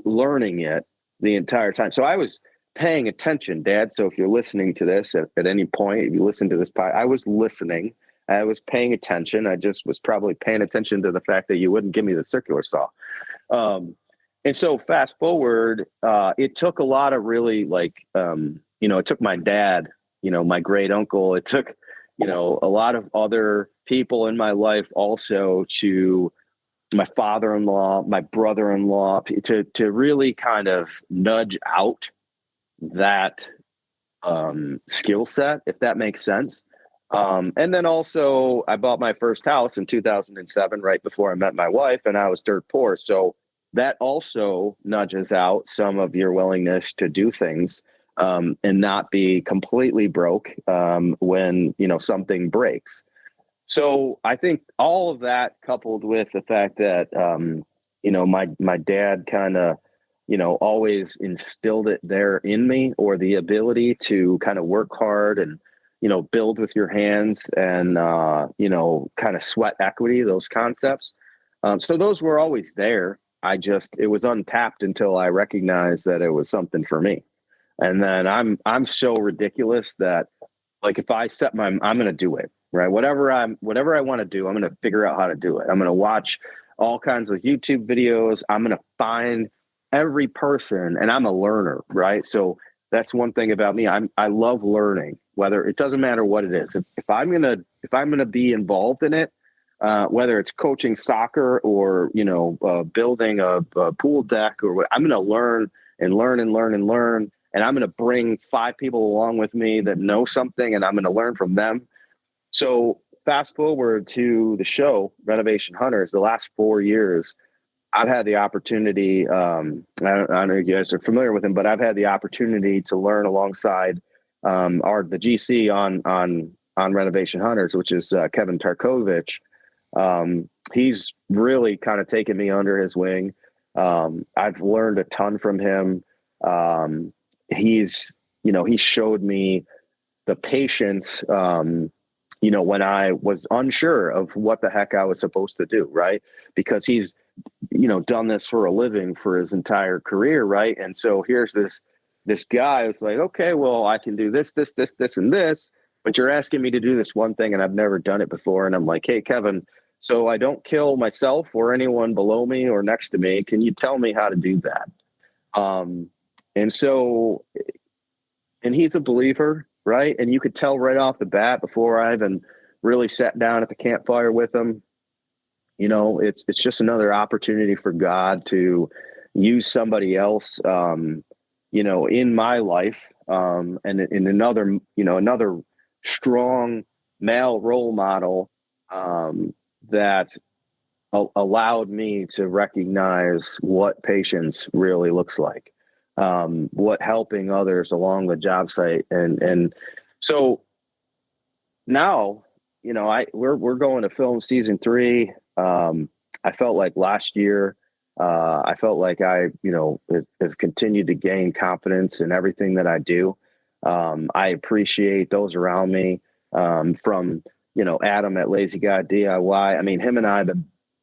learning it the entire time. So I was paying attention, Dad. So if you're listening to this at any point, if you listen to this I was listening. I was paying attention. I just was probably paying attention to the fact that you wouldn't give me the circular saw. And so fast forward, it took a lot of really it took my dad, my great uncle. It took, a lot of other people in my life also, to my father-in-law, my brother-in-law, to really kind of nudge out that skill set, if that makes sense. And then also I bought my first house in 2007, right before I met my wife, and I was dirt poor. So that also nudges out some of your willingness to do things, and not be completely broke when, something breaks. So I think all of that, coupled with the fact that, my dad kind of, always instilled it there in me, or the ability to kind of work hard and, build with your hands and, kind of sweat equity, those concepts. So those were always there. It was untapped until I recognized that it was something for me. And then I'm so ridiculous that, like, if I set I'm going to do it, right? Whatever I want to do, I'm going to figure out how to do it. I'm going to watch all kinds of YouTube videos. I'm going to find every person, and I'm a learner, right? So that's one thing about me. I love learning, whether it doesn't matter what it is. If I'm going to be involved in it, whether it's coaching soccer or, building a pool deck or what, I'm going to learn and learn and learn and learn. And I'm going to bring 5 people along with me that know something, and I'm going to learn from them. So fast forward to the show, Renovation Hunters, the last 4 years, I've had the opportunity, I don't know if you guys are familiar with him, but I've had the opportunity to learn alongside the GC on Renovation Hunters, which is Kevin Tarkovich. He's really kind of taken me under his wing. I've learned a ton from him. He showed me the patience, when I was unsure of what the heck I was supposed to do, right? Because he's, done this for a living for his entire career, right? And so here's this guy who's like, okay, well, I can do this, and this, but you're asking me to do this one thing, and I've never done it before. And I'm like, hey, Kevin, so I don't kill myself or anyone below me or next to me. Can you tell me how to do that? And he's a believer, right? And you could tell right off the bat, before I even really sat down at the campfire with him, it's just another opportunity for God to use somebody else, in my life, and in another strong male role model, that allowed me to recognize what patience really looks like, what helping others along the job site. And so now, we're going to film season 3. I felt like last year, I felt like I, have continued to gain confidence in everything that I do. I appreciate those around me, from, Adam at Lazy Guy DIY. I mean, him and I have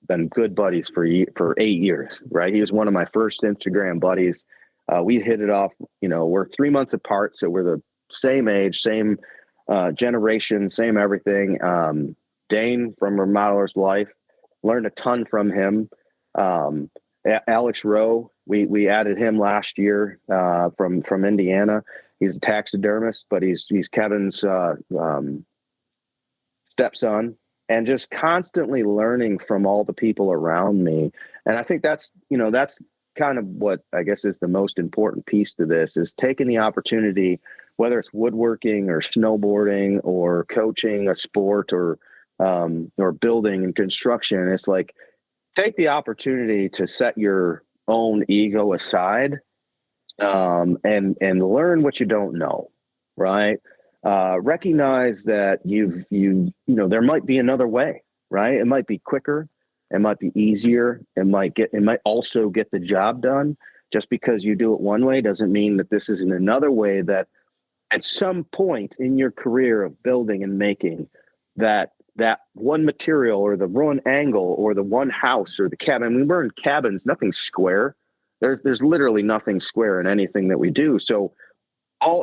been good buddies for 8 years, right? He was one of my first Instagram buddies. We hit it off, we're 3 months apart. So we're the same age, same generation, same everything. Dane from Remodeler's Life, learned a ton from him. Alex Rowe, we added him last year, from Indiana. He's a taxidermist, but he's Kevin's stepson, and just constantly learning from all the people around me. And I think that's kind of what I guess is the most important piece to this, is taking the opportunity, whether it's woodworking or snowboarding or coaching a sport or building and construction. It's like, take the opportunity to set your own ego aside, and learn what you don't know, right? Recognize that there might be another way, right? It might be quicker. It might be easier. It might also get the job done. Just because you do it one way doesn't mean that this isn't another way that at some point in your career of building and making, that that one material or the one angle or the one house or the cabin. I mean, we're in cabins, nothing's square. There's literally nothing square in anything that we do. So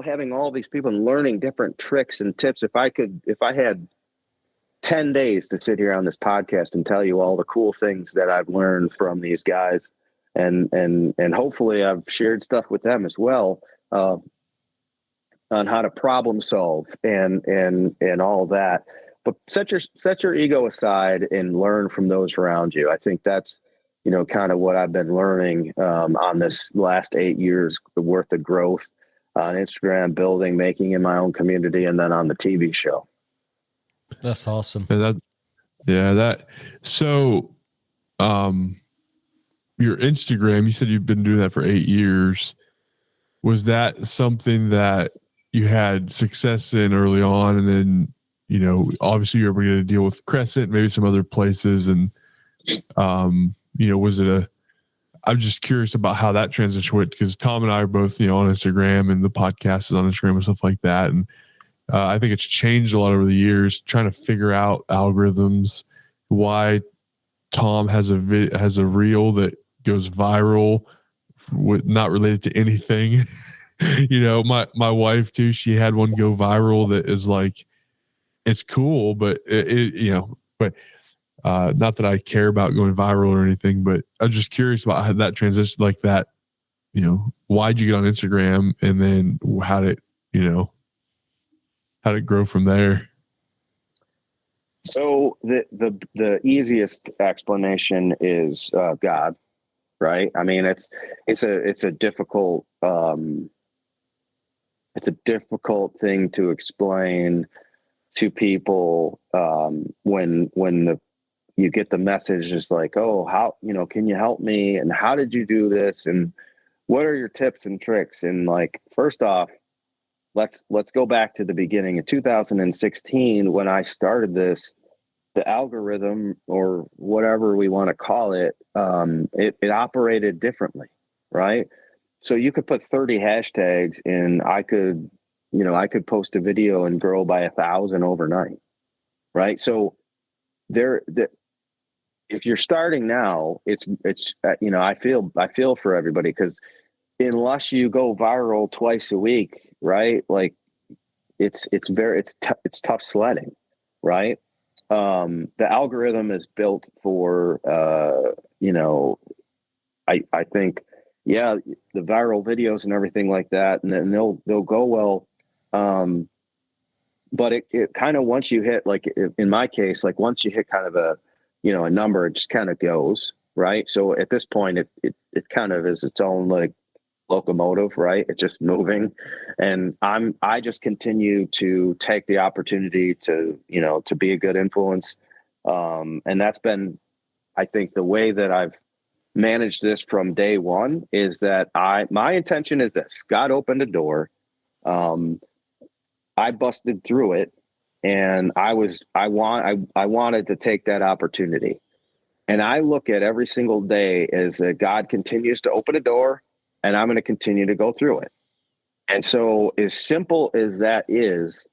having all these people and learning different tricks and tips. If I had 10 days to sit here on this podcast and tell you all the cool things that I've learned from these guys, and hopefully I've shared stuff with them as well, on how to problem solve and all that. But set your ego aside and learn from those around you. I think that's, kind of what I've been learning on this last 8 years worth of growth on Instagram, building, making in my own community, and then on the TV show. That's awesome. So, your Instagram, you said you've been doing that for 8 years. Was that something that you had success in early on? And then, obviously you're able to deal with Crescent, maybe some other places. And, I'm just curious about how that transition went, because Tom and I are both, on Instagram, and the podcast is on Instagram and stuff like that. And I think it's changed a lot over the years, trying to figure out algorithms, why Tom has a reel that goes viral, not related to anything. My wife too, she had one go viral that is like, it's cool, but not that I care about going viral or anything, but I'm just curious about how that transition, like that, why'd you get on Instagram, and then how did it grow from there? So the easiest explanation is God, right? I mean, it's a difficult thing to explain to people when you get the message just like, oh, how, can you help me? And how did you do this? And what are your tips and tricks? And like, first off, let's go back to the beginning. In 2016, when I started this, the algorithm, or whatever we want to call it, it operated differently, right? So you could put 30 hashtags and I could post a video and grow by 1,000 overnight, right? So if you're starting now, it's I feel for everybody, because unless you go viral twice a week, right? Like it's tough sledding, right? The algorithm is built for, I think, the viral videos and everything like that, and then they'll go well. But it kind of, once you hit, like in my case, like once you hit kind of a number, it just kind of goes, right? So at this point, it kind of is its own like locomotive, right? It's just moving. And I just continue to take the opportunity to be a good influence. And that's been, I think, the way that I've managed this from day one, is that my intention is this: God opened a door. I busted through it, and I wanted to take that opportunity. And I look at every single day as God continues to open a door, and I'm going to continue to go through it. And so, as simple as that is,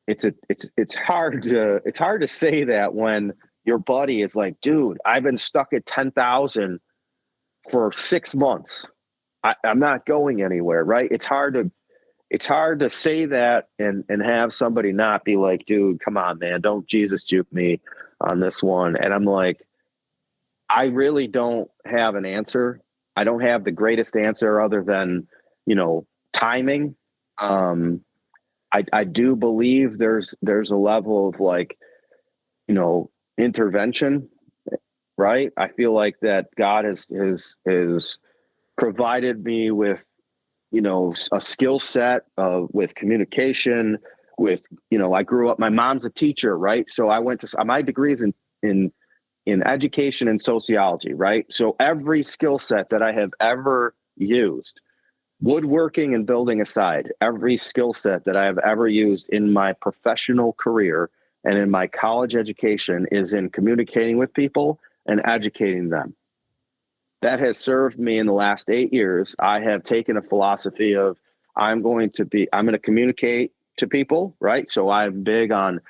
it's hard to say that when your buddy is like, dude, I've been stuck at 10,000 for 6 months. I'm not going anywhere, right? It's hard to say that and have somebody not be like, dude, come on, man, don't Jesus juke me on this one. And I'm like, I really don't have an answer. I don't have the greatest answer other than, timing. I do believe there's a level of like, intervention, right? I feel like that God has provided me with, a skill set with communication, with, I grew up, my mom's a teacher, right? So I went to, my degrees in education and sociology, right? So every skill set that I have ever used, woodworking and building aside, every skill set that I have ever used in my professional career and in my college education is in communicating with people and educating them. That has served me in the last 8 years. I have taken a philosophy of I'm going to communicate to people, right? So I'm big on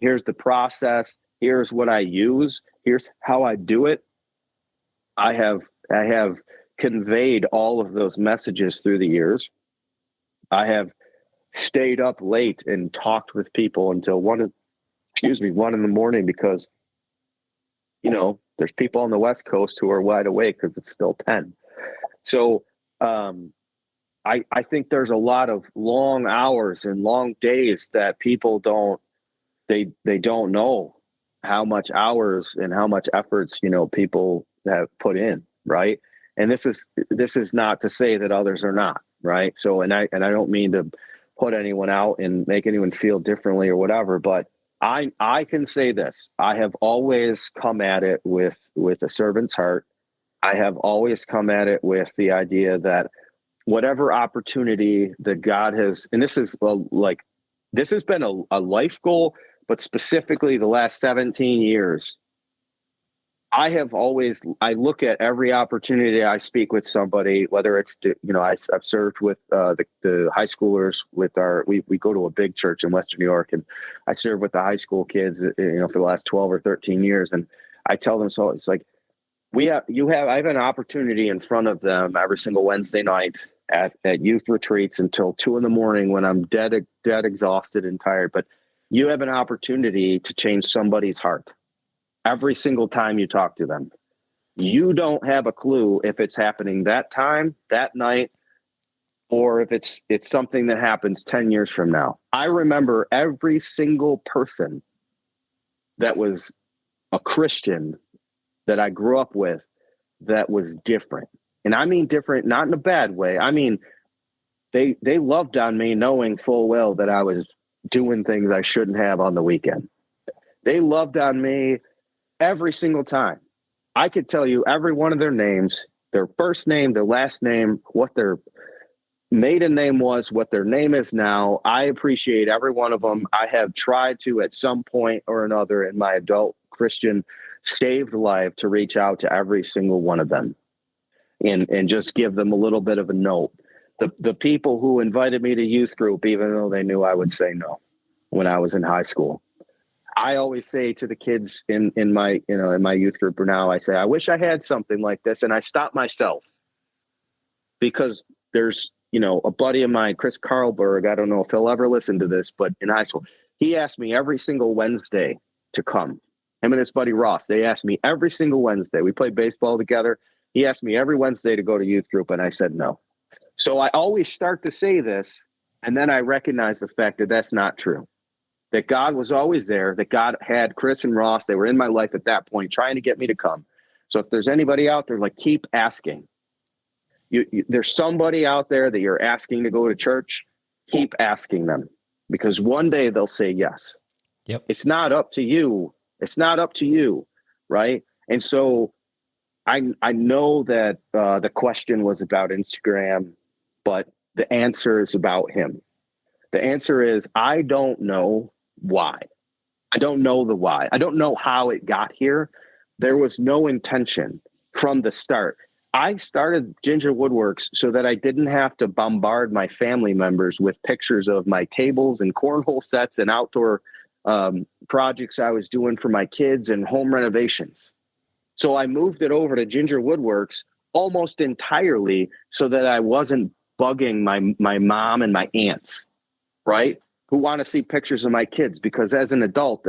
Here's the process. Here's what I use. Here's how I do it. I have conveyed all of those messages through the years. I have stayed up late and talked with people until 1 in the morning because, there's people on the West Coast who are wide awake because it's still 10. So I think there's a lot of long hours and long days that people don't know how much hours and how much efforts, people have put in. Right. And this is not to say that others are not. Right. So, and I don't mean to put anyone out and make anyone feel differently or whatever, but I can say this. I have always come at it with a servant's heart. I have always come at it with the idea that whatever opportunity that God has, and this has been a life goal, but specifically the last 17 years, I look at every opportunity I speak with somebody, whether it's, I've served with the high schoolers we go to a big church in Western New York, and I serve with the high school kids, for the last 12 or 13 years. And I tell them, so it's like, I have an opportunity in front of them every single Wednesday night at youth retreats until 2 a.m. when I'm dead exhausted and tired. But you have an opportunity to change somebody's heart every single time you talk to them. You don't have a clue if it's happening that time, that night, or if it's something that happens 10 years from now. I remember every single person that was a Christian that I grew up with that was different. And I mean different, not in a bad way. I mean, they loved on me knowing full well that I was doing things I shouldn't have on the weekend. They loved on me every single time. I could tell you every one of their names, their first name, their last name, what their maiden name was, what their name is now. I appreciate every one of them. I have tried to, at some point or another in my adult Christian saved life, to reach out to every single one of them and just give them a little bit of a note. The people who invited me to youth group, even though they knew I would say no when I was in high school, I always say to the kids in my youth group now, I say, I wish I had something like this. And I stop myself because there's, a buddy of mine, Chris Carlberg, I don't know if he'll ever listen to this, but in high school, he asked me every single Wednesday to come. Him and his buddy Ross, they asked me every single Wednesday. We played baseball together. He asked me every Wednesday to go to youth group, and I said no. So I always start to say this, and then I recognize the fact that that's not true. That God was always there, that God had Chris and Ross. They were in my life at that point, trying to get me to come. So if there's anybody out there, keep asking. There's somebody out there that you're asking to go to church. Keep asking them, because one day they'll say yes. Yep. It's not up to you. It's not up to you, right? And so I know that the question was about Instagram, but the answer is about him. The answer is, I don't know why. I don't know the why. I don't know how it got here. There was no intention from the start. I started Ginger Woodworks so that I didn't have to bombard my family members with pictures of my tables and cornhole sets and outdoor projects I was doing for my kids and home renovations. So I moved it over to Ginger Woodworks almost entirely so that I wasn't bugging my mom and my aunts, right? Who want to see pictures of my kids, because as an adult,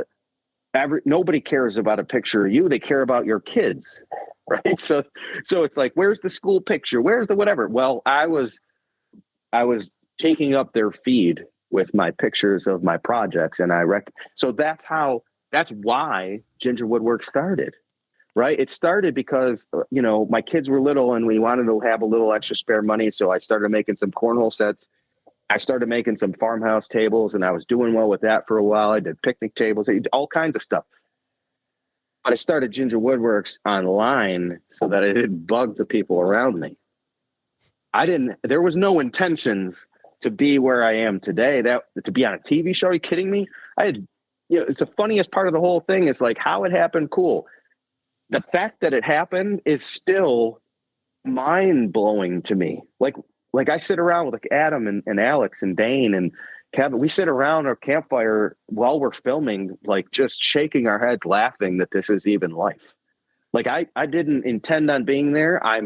nobody cares about a picture of you. They care about your kids, right? So it's like, where's the school picture? Where's the whatever? Well, I was taking up their feed with my pictures of my projects. And so that's why Ginger Woodworks started, right? It started because, my kids were little and we wanted to have a little extra spare money. So I started making some cornhole sets. I started making some farmhouse tables, and I was doing well with that for a while. I did picnic tables, I did all kinds of stuff. But I started Ginger Woodworks online so that I didn't bug the people around me. There was no intentions to be where I am today, to be on a TV show. Are you kidding me? It's the funniest part of the whole thing is how it happened. Cool. The fact that it happened is still mind blowing to me. Like I sit around with Adam and Alex and Dane and, cabin. We sit around our campfire while we're filming, like just shaking our heads, laughing that this is even life. Like I didn't intend on being there. I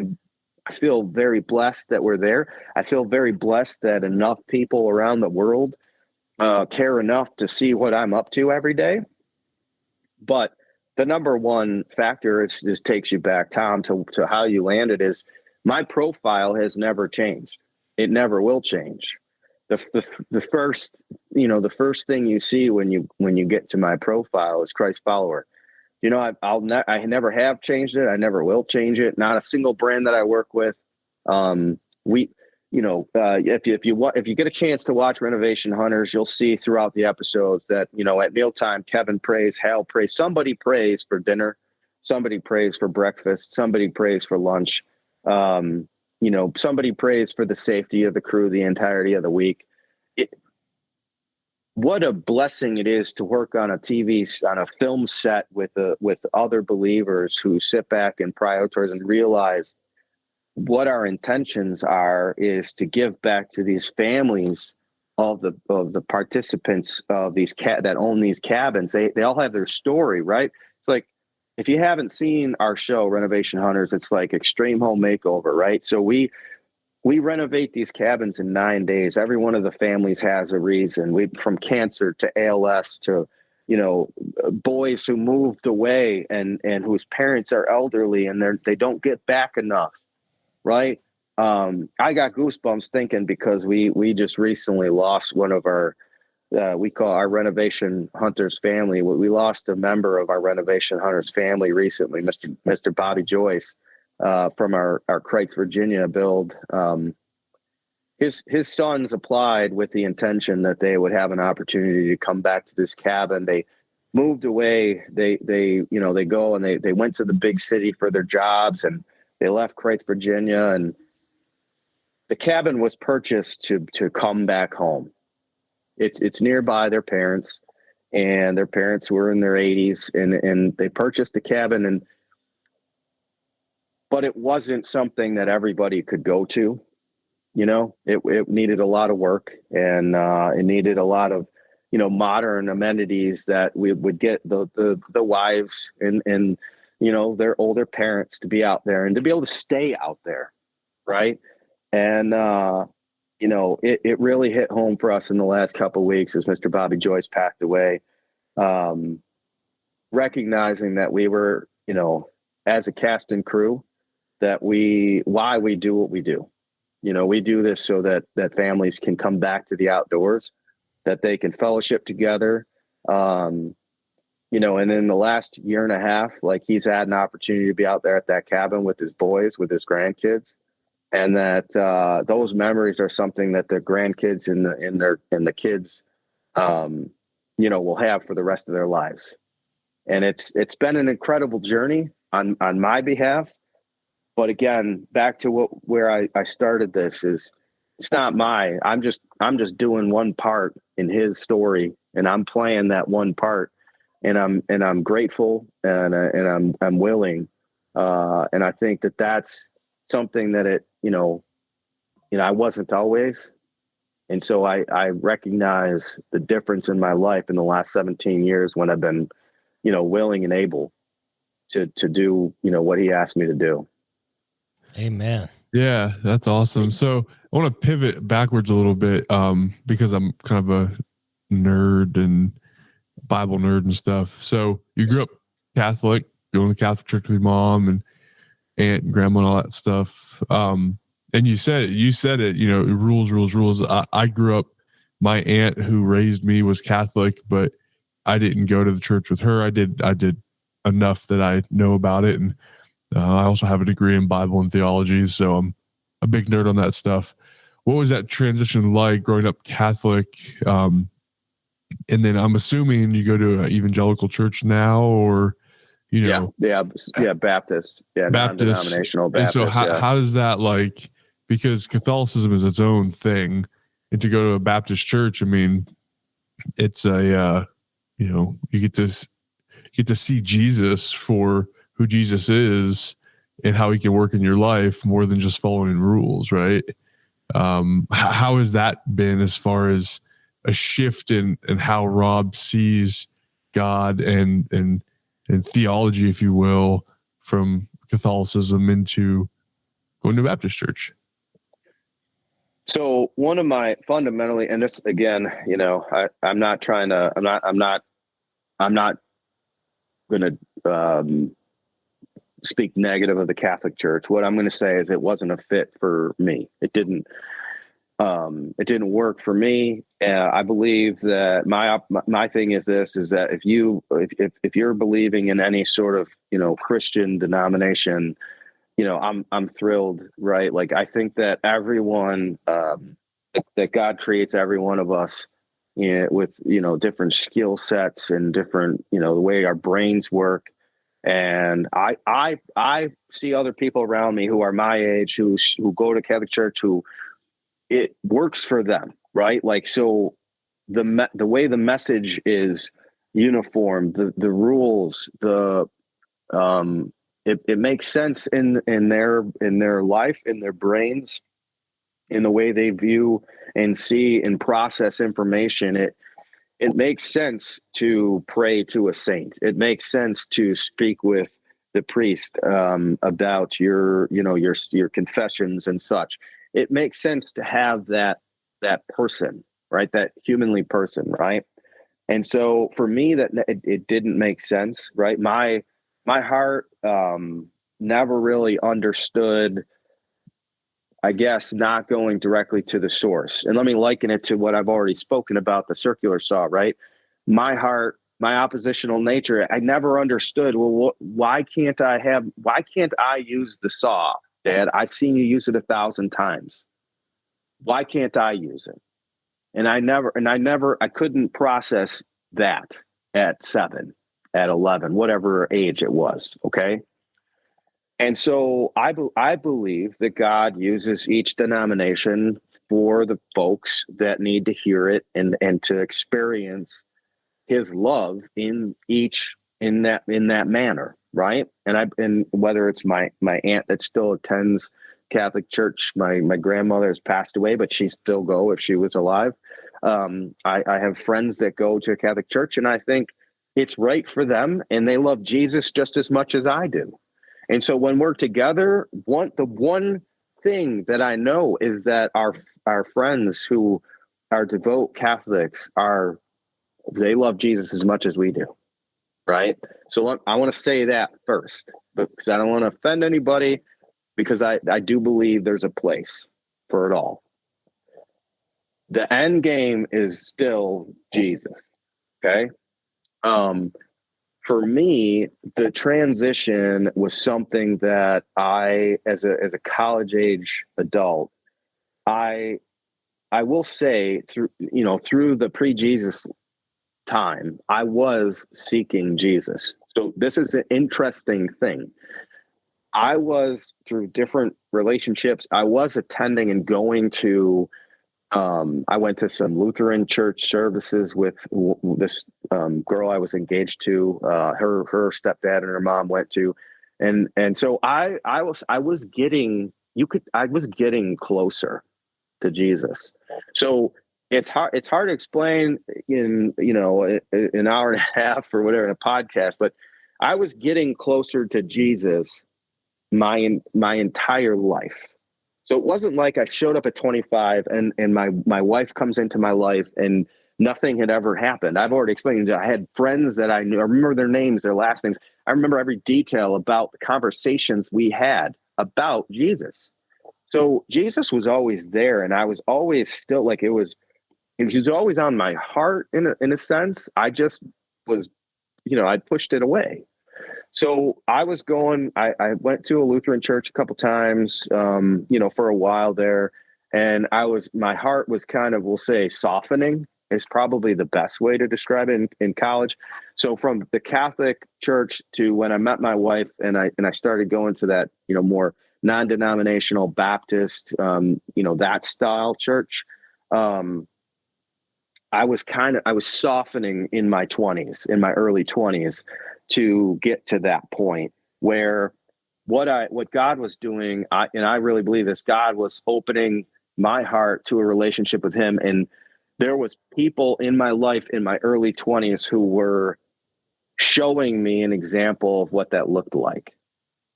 feel very blessed that we're there. I feel very blessed that enough people around the world care enough to see what I'm up to every day. But the number one factor is takes you back, Tom, to how you landed is my profile has never changed. It never will change. The first, the first thing you see when you get to my profile is Christ follower. I never have changed it. I never will change it. Not a single brand that I work with. If you get a chance to watch Renovation Hunters, you'll see throughout the episodes that, at mealtime, Kevin prays, Hal prays, somebody prays for dinner, somebody prays for breakfast, somebody prays for lunch. Somebody prays for the safety of the crew the entirety of the week. What a blessing it is to work on a film set with other believers who sit back and prioritize and realize what our intentions are is to give back to these families of the participants of these that own these cabins. They all have their story, right? It's like, if you haven't seen our show Renovation Hunters, it's like Extreme Home Makeover, right? So we renovate these cabins in 9 days. Every one of the families has a reason. From cancer to ALS to, boys who moved away and whose parents are elderly and they don't get back enough, right? I got goosebumps thinking because we just recently lost one of our, we call our Renovation Hunters family. We lost a member of our Renovation Hunters family recently, Mr. Bobby Joyce. From our Kreitz, Virginia build. His sons applied with the intention that they would have an opportunity to come back to this cabin. They moved away. They go and they went to the big city for their jobs, and they left Kreitz, Virginia, and the cabin was purchased to come back home. It's nearby their parents, and their parents were in their 80s, and they purchased the cabin, but it wasn't something that everybody could go to. It needed a lot of work, and it needed a lot of, modern amenities that we would get the wives and their older parents to be out there and to be able to stay out there. Right. And, it really hit home for us in the last couple of weeks as Mr. Bobby Joyce passed away, recognizing that we were, as a cast and crew, why we do what we do. We do this so that families can come back to the outdoors, that they can fellowship together. And in the last year and a half, like, he's had an opportunity to be out there at that cabin with his boys, with his grandkids. And that those memories are something that the grandkids and the kids, will have for the rest of their lives. And it's been an incredible journey on my behalf. But again, back to where I started this is, it's not I'm just doing one part in his story, and I'm playing that one part, and I'm grateful and I'm willing, and I think that that's something that I wasn't always, and so I recognize the difference in my life in the last 17 years when I've been, willing and able to do what he asked me to do. Amen. Yeah, that's awesome. So I want to pivot backwards a little bit because I'm kind of a nerd and Bible nerd and stuff. So you grew up Catholic, going to Catholic church with your mom and aunt and grandma and all that stuff. And you said it, rules. I grew up, my aunt who raised me was Catholic, but I didn't go to the church with her. I did enough that I know about it. And I also have a degree in Bible and theology, so I'm a big nerd on that stuff. What was that transition like growing up Catholic? And then I'm assuming you go to an evangelical church now, or, Yeah, Baptist. Yeah, non-denominational Baptist. And so how does that, like, because Catholicism is its own thing, and to go to a Baptist church, I mean, it's a, you get to see Jesus for who Jesus is and how he can work in your life more than just following rules, right? How has that been as far as a shift in how Rob sees God and theology, if you will, from Catholicism into going to Baptist church? So one of my fundamentally, and this again, I'm not going to speak negative of the Catholic Church. What I'm going to say is it wasn't a fit for me. It didn't work for me. I believe that my thing is this: is that if you're believing in any sort of Christian denomination, I'm thrilled, right? Like I think that everyone that God creates every one of us with different skill sets and different the way our brains work. And I see other people around me who are my age who go to Catholic Church who it works for them, right? Like so the way the message is uniform, the rules, it makes sense in their life, in their brains, in the way they view and see and process information. It makes sense to pray to a saint. It makes sense to speak with the priest about your confessions and such. It makes sense to have that person, right? That humanly person, right? And so for me, that it didn't make sense, right? My heart never really understood, I guess, not going directly to the source. And let me liken it to what I've already spoken about, the circular saw, right? My heart, my oppositional nature, I never understood, well, why can't I use the saw, Dad? I've seen you use it 1,000 times. Why can't I use it? And I couldn't process that at 7, at 11, whatever age it was. Okay. And so I believe that God uses each denomination for the folks that need to hear it and to experience his love in that manner. Right. And whether it's my aunt that still attends Catholic Church, my grandmother has passed away, but she'd still go if she was alive. I have friends that go to Catholic Church, and I think it's right for them, and they love Jesus just as much as I do. And so when we're together, the one thing that I know is that our friends who are devout Catholics they love Jesus as much as we do, right? So I want to say that first, because I don't want to offend anybody, because I do believe there's a place for it all. The end game is still Jesus, okay? For me, the transition was something that I, as a college age adult, I will say through the pre-Jesus time, I was seeking Jesus. So this is an interesting thing. I was, through different relationships, I was attending and going to, I went to some Lutheran church services with this girl I was engaged to. Her stepdad and her mom went to, and so I was getting closer to Jesus. So it's hard to explain in an hour and a half or whatever in a podcast, but I was getting closer to Jesus my entire life. So it wasn't like I showed up at 25 and my wife comes into my life and nothing had ever happened. I've already explained that I had friends that I knew. I remember their names, their last names. I remember every detail about the conversations we had about Jesus. So Jesus was always there, and I was always still he was always on my heart in a sense. I just was, I pushed it away. So I was I went to a Lutheran church a couple times, for a while there. And my heart was kind of, we'll say, softening is probably the best way to describe it in college. So from the Catholic Church to when I met my wife and I started going to that, more non-denominational Baptist, that style church. I was softening in my early 20s to get to that point where what God was doing, and I really believe this, God was opening my heart to a relationship with him. And there was people in my life in my early 20s who were showing me an example of what that looked like.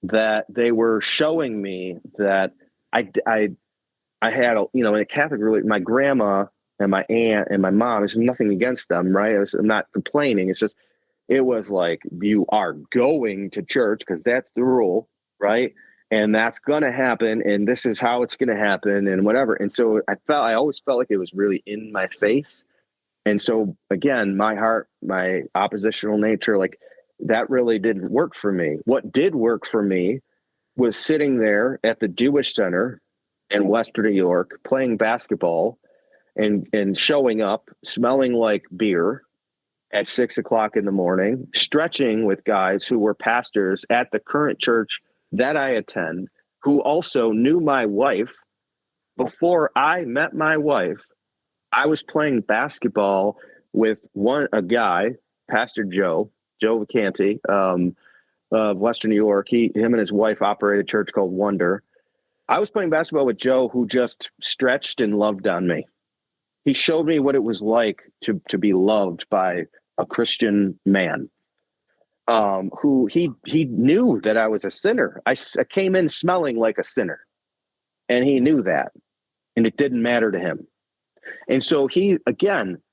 That they were showing me that I had, in a Catholic religion, my grandma and my aunt and my mom, there's nothing against them, right? I'm not complaining. It's just, it was like, you are going to church because that's the rule, right? And that's going to happen. And this is how it's going to happen and whatever. And so I always felt like it was really in my face. And so again, my heart, my oppositional nature, like that really didn't work for me. What did work for me was sitting there at the Jewish Center in Western New York, playing basketball and showing up, smelling like beer at 6:00 in the morning, stretching with guys who were pastors at the current church that I attend, who also knew my wife. Before I met my wife, I was playing basketball with a guy, Pastor Joe Vacanti, of Western New York. Him and his wife operate a church called Wonder. I was playing basketball with Joe, who just stretched and loved on me. He showed me what it was like to be loved by a Christian man, who he knew that I was a sinner. I came in smelling like a sinner, and he knew that, and it didn't matter to him. And so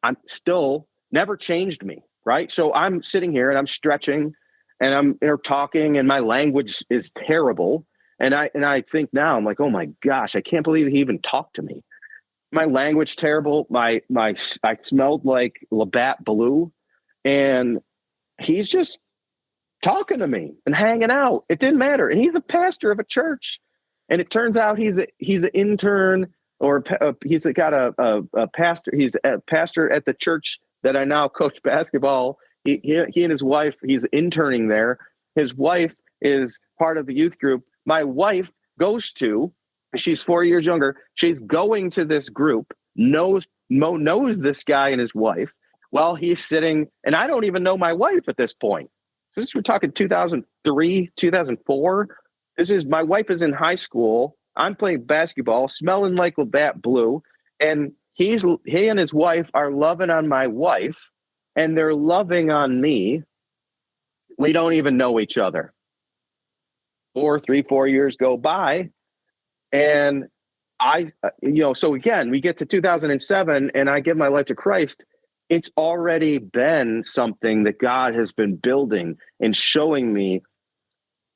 I'm still never changed me, right? So I'm sitting here and I'm stretching and I'm talking, and my language is terrible. And I think now, I'm like, oh my gosh, I can't believe he even talked to me. My language terrible. I smelled like Labatt Blue, and he's just talking to me and hanging out. It didn't matter. And he's a pastor of a church. And it turns out he's an intern, or he's got a pastor. He's a pastor at the church that I now coach basketball. He and his wife, he's interning there. His wife is part of the youth group. My wife she's 4 years younger. She's going to this group, knows this guy and his wife, while he's sitting, and I don't even know my wife at this point. We're talking 2003, 2004. My wife is in high school. I'm playing basketball, smelling like Labatt Blue, and he and his wife are loving on my wife, and they're loving on me. We don't even know each other. 4 years go by, and so again, we get to 2007, and I give my life to Christ. It's already been something that God has been building and showing me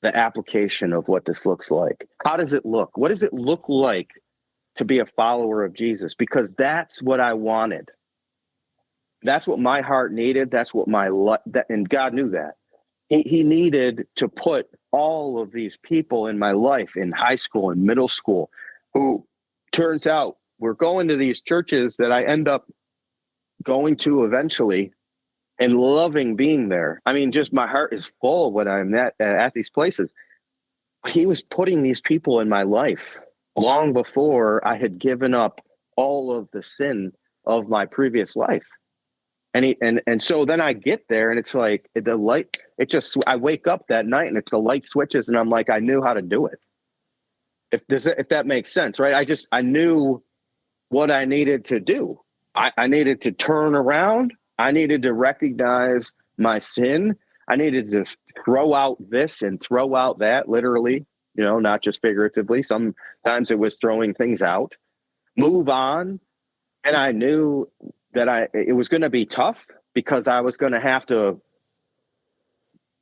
the application of what this looks like. How does it look? What does it look like to be a follower of Jesus? Because that's what I wanted. That's what my heart needed. That's what and God knew that. He needed to put all of these people in my life in high school and middle school, who turns out we're going to these churches that I end up going to eventually and loving being there. I mean, just my heart is full when I'm at these places. He was putting these people in my life long before I had given up all of the sin of my previous life. And so then I get there, and it's like the light, I wake up that night and it's the light switches, and I'm like, I knew how to do it. If that makes sense, right? I knew what I needed to do. I needed to turn around. I needed to recognize my sin. I needed to throw out this and throw out that, literally, not just figuratively. Sometimes it was throwing things out, move on. And I knew that it was going to be tough, because I was going to have to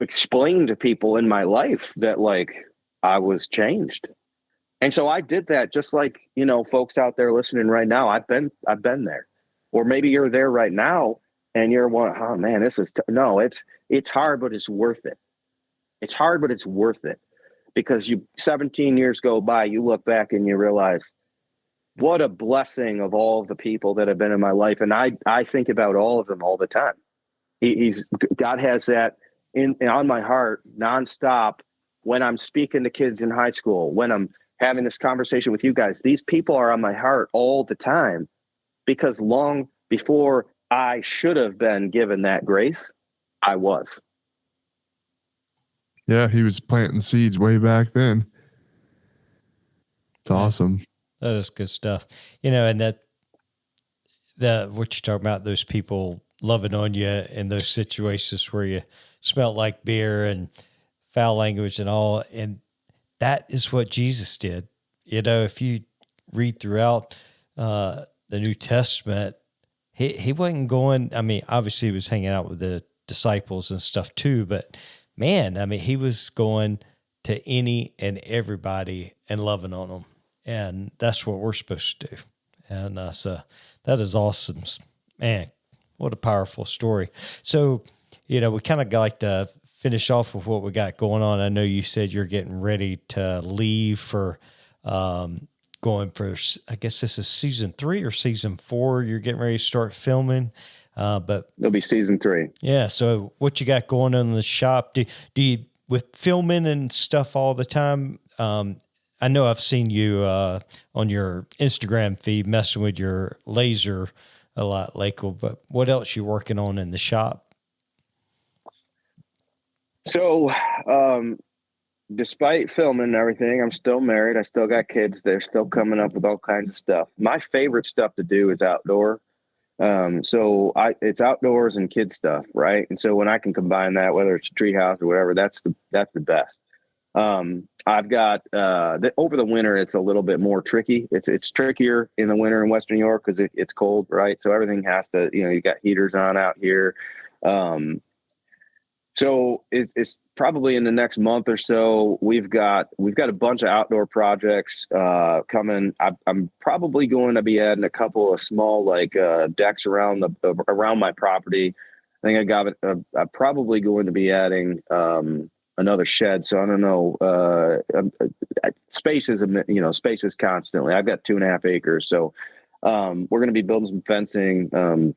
explain to people in my life that, like, I was changed. And so I did that, just like, folks out there listening right now. I've been there. Or maybe you're there right now and you're one, oh man, this is no, it's hard, but it's worth it. It's hard, but it's worth it, because 17 years go by, you look back and you realize what a blessing of all of the people that have been in my life. And I think about all of them all the time. God has that on my heart nonstop when I'm speaking to kids in high school, when I'm having this conversation with you guys. These people are on my heart all the time, because long before I should have been given that grace, I was. Yeah, he was planting seeds way back then. It's awesome. That is good stuff. And what you're talking about, those people loving on you in those situations where you smelled like beer and foul language and all. And that is what Jesus did. You know, if you read throughout the New Testament, he wasn't going, I mean, obviously he was hanging out with the disciples and stuff too, but man, I mean, he was going to any and everybody and loving on them. And that's what we're supposed to do. And so that is awesome. Man, what a powerful story. So, you know, we kind of like to finish off with what we got going on. I know you said you're getting ready to leave for going for, I guess this is season 3 or season 4. You're getting ready to start filming. But it'll be season 3. Yeah. So what you got going on in the shop? Do you, with filming and stuff all the time? I know I've seen you on your Instagram feed messing with your laser a lot, Lakel, but what else you working on in the shop? So, despite filming and everything, I'm still married. I still got kids. They're still coming up with all kinds of stuff. My favorite stuff to do is outdoor. It's outdoors and kid stuff, right? And so when I can combine that, whether it's a tree house or whatever, that's the best. I've got over the winter, it's a little bit more tricky. It's trickier in the winter in Western New York because it's cold, right? So everything has to, you got heaters on out here. So it's probably in the next month or so, we've got a bunch of outdoor projects coming. I'm probably going to be adding a couple of small decks around my property. I think I'm probably going to be adding another shed. So I don't know. Space is constantly. I've got 2.5 acres, so we're going to be building some fencing,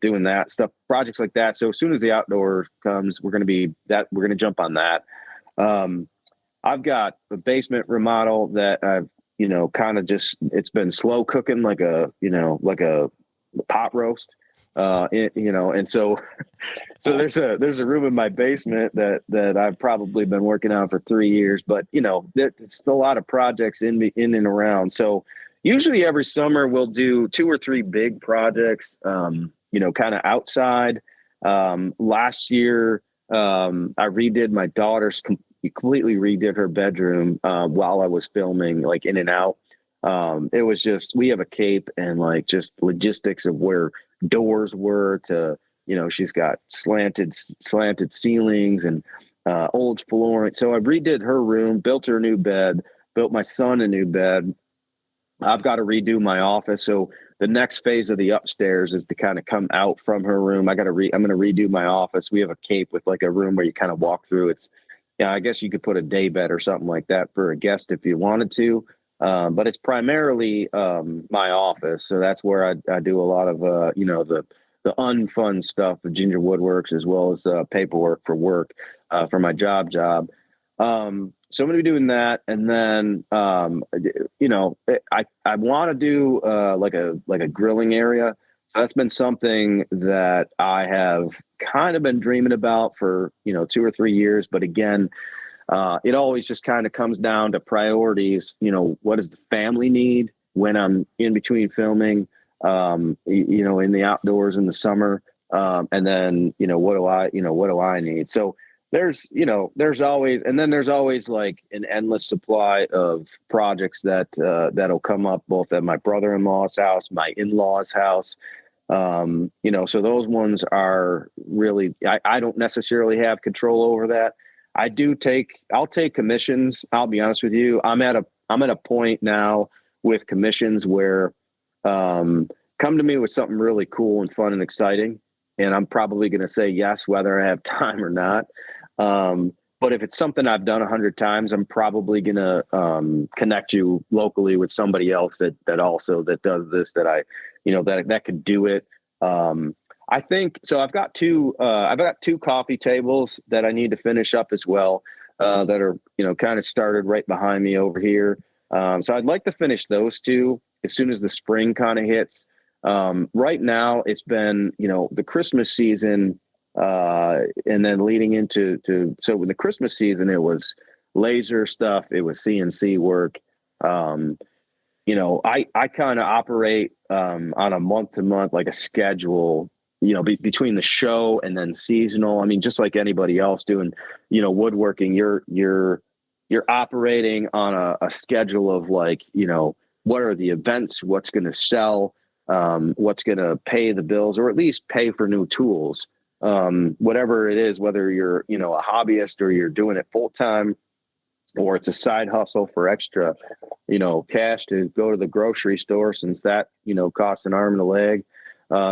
doing that stuff, projects like that. So as soon as the outdoor comes, we're going to jump on that. I've got a basement remodel that I've, kind of it's been slow cooking like a pot roast, and so there's a room in my basement that I've probably been working on for 3 years, but it's a lot of projects in and around. So usually every summer we'll do 2 or 3 big projects, kind of outside. Last year, I redid my daughter's completely redid her bedroom while I was filming, like in and out. It was just, we have a cape and just logistics of where doors were to, she's got slanted ceilings and old flooring. So I redid her room, built her a new bed, built my son a new bed. I've got to redo my office. So the next phase of the upstairs is to kind of come out from her room. I'm going to redo my office. We have a cape with a room where you kind of walk through. I guess you could put a day bed or something like that for a guest if you wanted to. But it's primarily my office. So that's where I do a lot of, the unfun stuff with Ginger Woodworks, as well as paperwork for work for my job. So I'm going to be doing that. And then, I want to do like a grilling area. So that's been something that I have kind of been dreaming about for, 2 or 3 years. But again, it always just kind of comes down to priorities. What does the family need when I'm in between filming, in the outdoors in the summer? And then, what do I need? So there's always like an endless supply of projects that'll come up both at my brother-in-law's house, my in-laws' house. So those ones are really, I don't necessarily have control over that. I'll take commissions. I'll be honest with you. I'm at a point now with commissions where, come to me with something really cool and fun and exciting, and I'm probably going to say yes, whether I have time or not. But if it's something I've done 100 times, I'm probably going to connect you locally with somebody else that does this, that could do it. I think so. I've got two coffee tables that I need to finish up as well, that are, kind of started right behind me over here. So I'd like to finish those 2 as soon as the spring kind of hits. Right now it's been, the Christmas season, and then leading into so with the Christmas season, it was laser stuff. It was CNC work. I kind of operate on a month to month, like a schedule, between the show and then seasonal. I mean, just like anybody else doing, woodworking, you're operating on a schedule of like, what are the events, what's going to sell, what's going to pay the bills, or at least pay for new tools. Whatever it is, whether you're, a hobbyist or you're doing it full time, or it's a side hustle for extra, cash to go to the grocery store, since that, costs an arm and a leg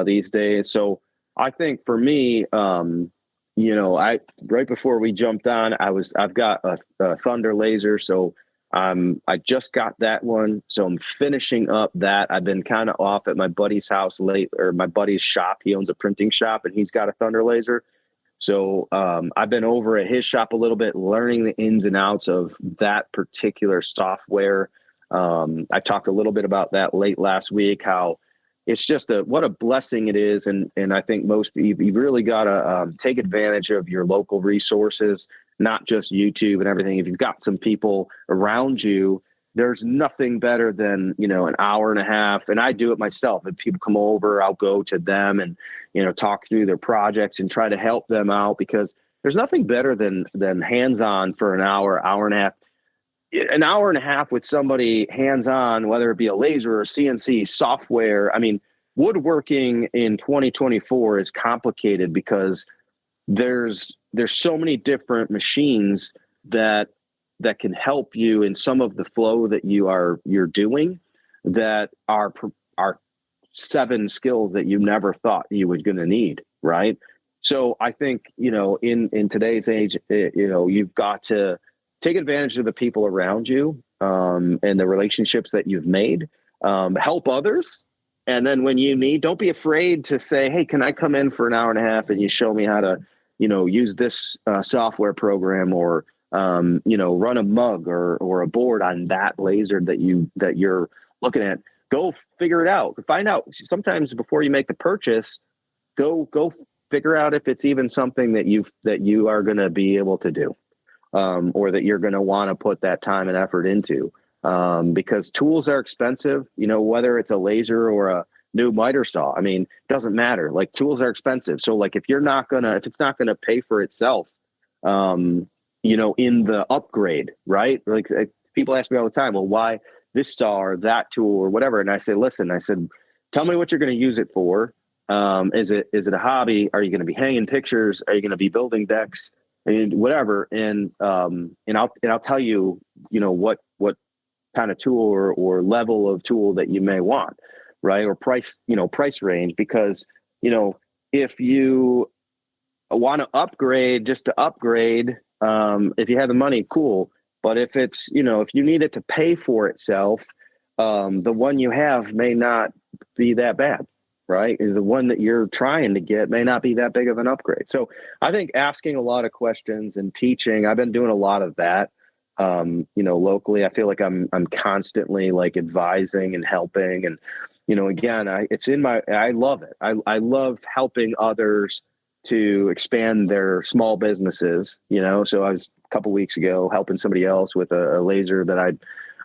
these days. So I think for me, right before we jumped on, I've got a Thunder laser. So I just got that one. So I'm finishing up that. I've been kind of off at my buddy's house or my buddy's shop. He owns a printing shop and he's got a Thunder laser. So I've been over at his shop a little bit, learning the ins and outs of that particular software. I talked a little bit about that late last week, how it's just what a blessing it is. And I think you really got to take advantage of your local resources, not just YouTube and everything. If you've got some people around you, there's nothing better than, an hour and a half. And I do it myself. If people come over, I'll go to them and, talk through their projects and try to help them out, because there's nothing better than hands-on for an hour and a half. An hour and a half with somebody hands-on, whether it be a laser or CNC software. I mean, woodworking in 2024 is complicated because there's so many different machines that can help you in some of the flow that you're doing, that are 7 skills that you never thought you were going to need. Right. So I think, in today's age, you've got to take advantage of the people around you, and the relationships that you've made, help others. And then when you need, don't be afraid to say, hey, can I come in for an hour and a half and you show me how to, use this software program, or, run a mug or a board on that laser that you're looking at. Go figure it out. Find out. Sometimes before you make the purchase, go figure out if it's even something that you are going to be able to do, or that you're going to want to put that time and effort into, because tools are expensive. Whether it's a laser or a new miter saw, I mean, it doesn't matter. Like, tools are expensive. So like, if it's not gonna pay for itself, in the upgrade, right? Like, people ask me all the time, well, why this saw or that tool or whatever? And I say, listen, tell me what you're going to use it for. Is it a hobby? Are you going to be hanging pictures? Are you going to be building decks and whatever? And I'll tell you, what kind of tool or level of tool that you may want, right? Or price range, because, if you want to upgrade just to upgrade, if you have the money, cool. But if it's, if you need it to pay for itself, the one you have may not be that bad, right? The one that you're trying to get may not be that big of an upgrade. So I think asking a lot of questions and teaching, I've been doing a lot of that, locally. I feel like I'm constantly like advising and helping. And, again, I love it. I love helping others to expand their small businesses, so I was a couple weeks ago helping somebody else with a laser that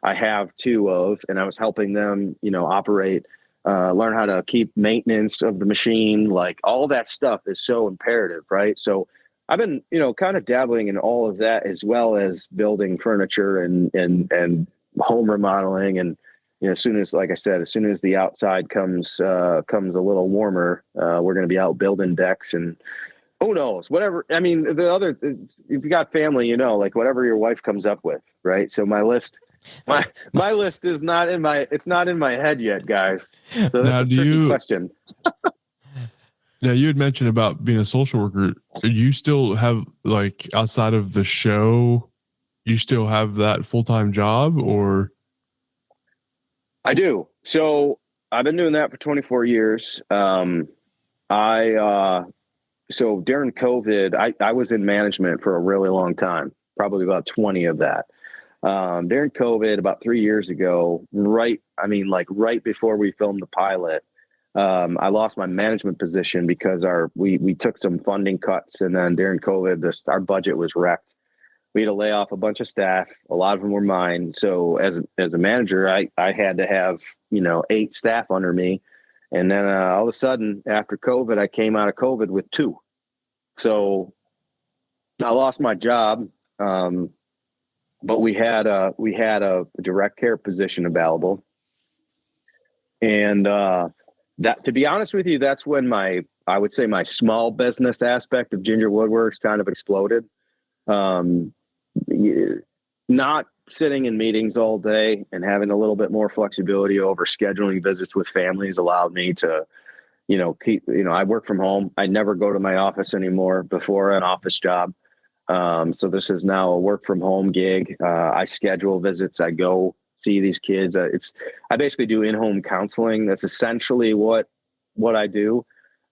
I have 2 of, and I was helping them, operate, learn how to keep maintenance of the machine. Like, all that stuff is so imperative, right? So I've been, kind of dabbling in all of that, as well as building furniture and home remodeling. And, as soon as the outside comes a little warmer, we're going to be out building decks, and who knows, whatever. I mean, if you got family, like whatever your wife comes up with, right? So my list is not in my head yet, guys. So that's a tricky question. Now, you had mentioned about being a social worker. You still have, like, outside of the show, you still have that full-time job, or? I do. So I've been doing that for 24 years. So during COVID, I was in management for a really long time, probably about 20 of that. During COVID, about 3 years ago, right before we filmed the pilot, I lost my management position because we took some funding cuts, and then during COVID, our budget was wrecked. we had to lay off a bunch of staff. A lot of them were mine. So as a manager, I had to have, 8 staff under me. And then all of a sudden after COVID, I came out of COVID with 2. So I lost my job. But we had a direct care position available. And that, to be honest with you, that's when I would say my small business aspect of Ginger Woodworks kind of exploded. Not sitting in meetings all day and having a little bit more flexibility over scheduling visits with families allowed me to, I work from home. I never go to my office anymore before an office job. So this is now a work from home gig. I schedule visits. I go see these kids. I basically do in-home counseling. That's essentially what I do,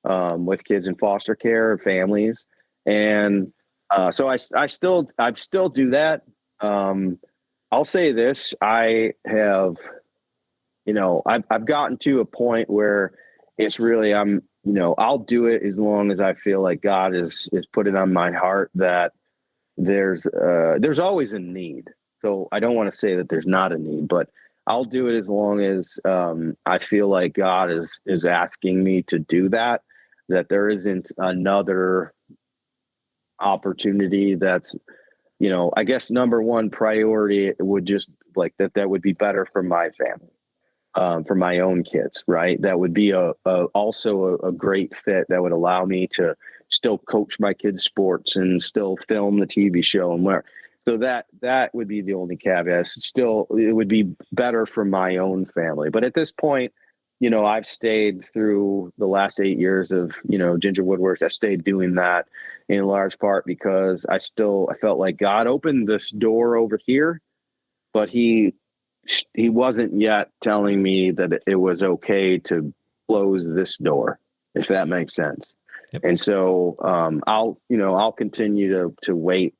with kids in foster care and families. And, so I still do that. I'll say this, I have, I've gotten to a point where it's really, I'll do it as long as I feel like God is put it on my heart that there's always a need. So I don't want to say that there's not a need, but I'll do it as long as, I feel like God is asking me to do that there isn't another opportunity that's, I guess number one priority would just like that would be better for my family, for my own kids, right? That would be also a great fit that would allow me to still coach my kids' sports and still film the TV show and where. So that would be the only caveat. It would be better for my own family. But at this point, I've stayed through the last 8 years of, Ginger Woodworks. I've stayed doing that in large part because I felt like God opened this door over here, but he wasn't yet telling me that it was okay to close this door, if that makes sense. Yep. And so, I'll continue to wait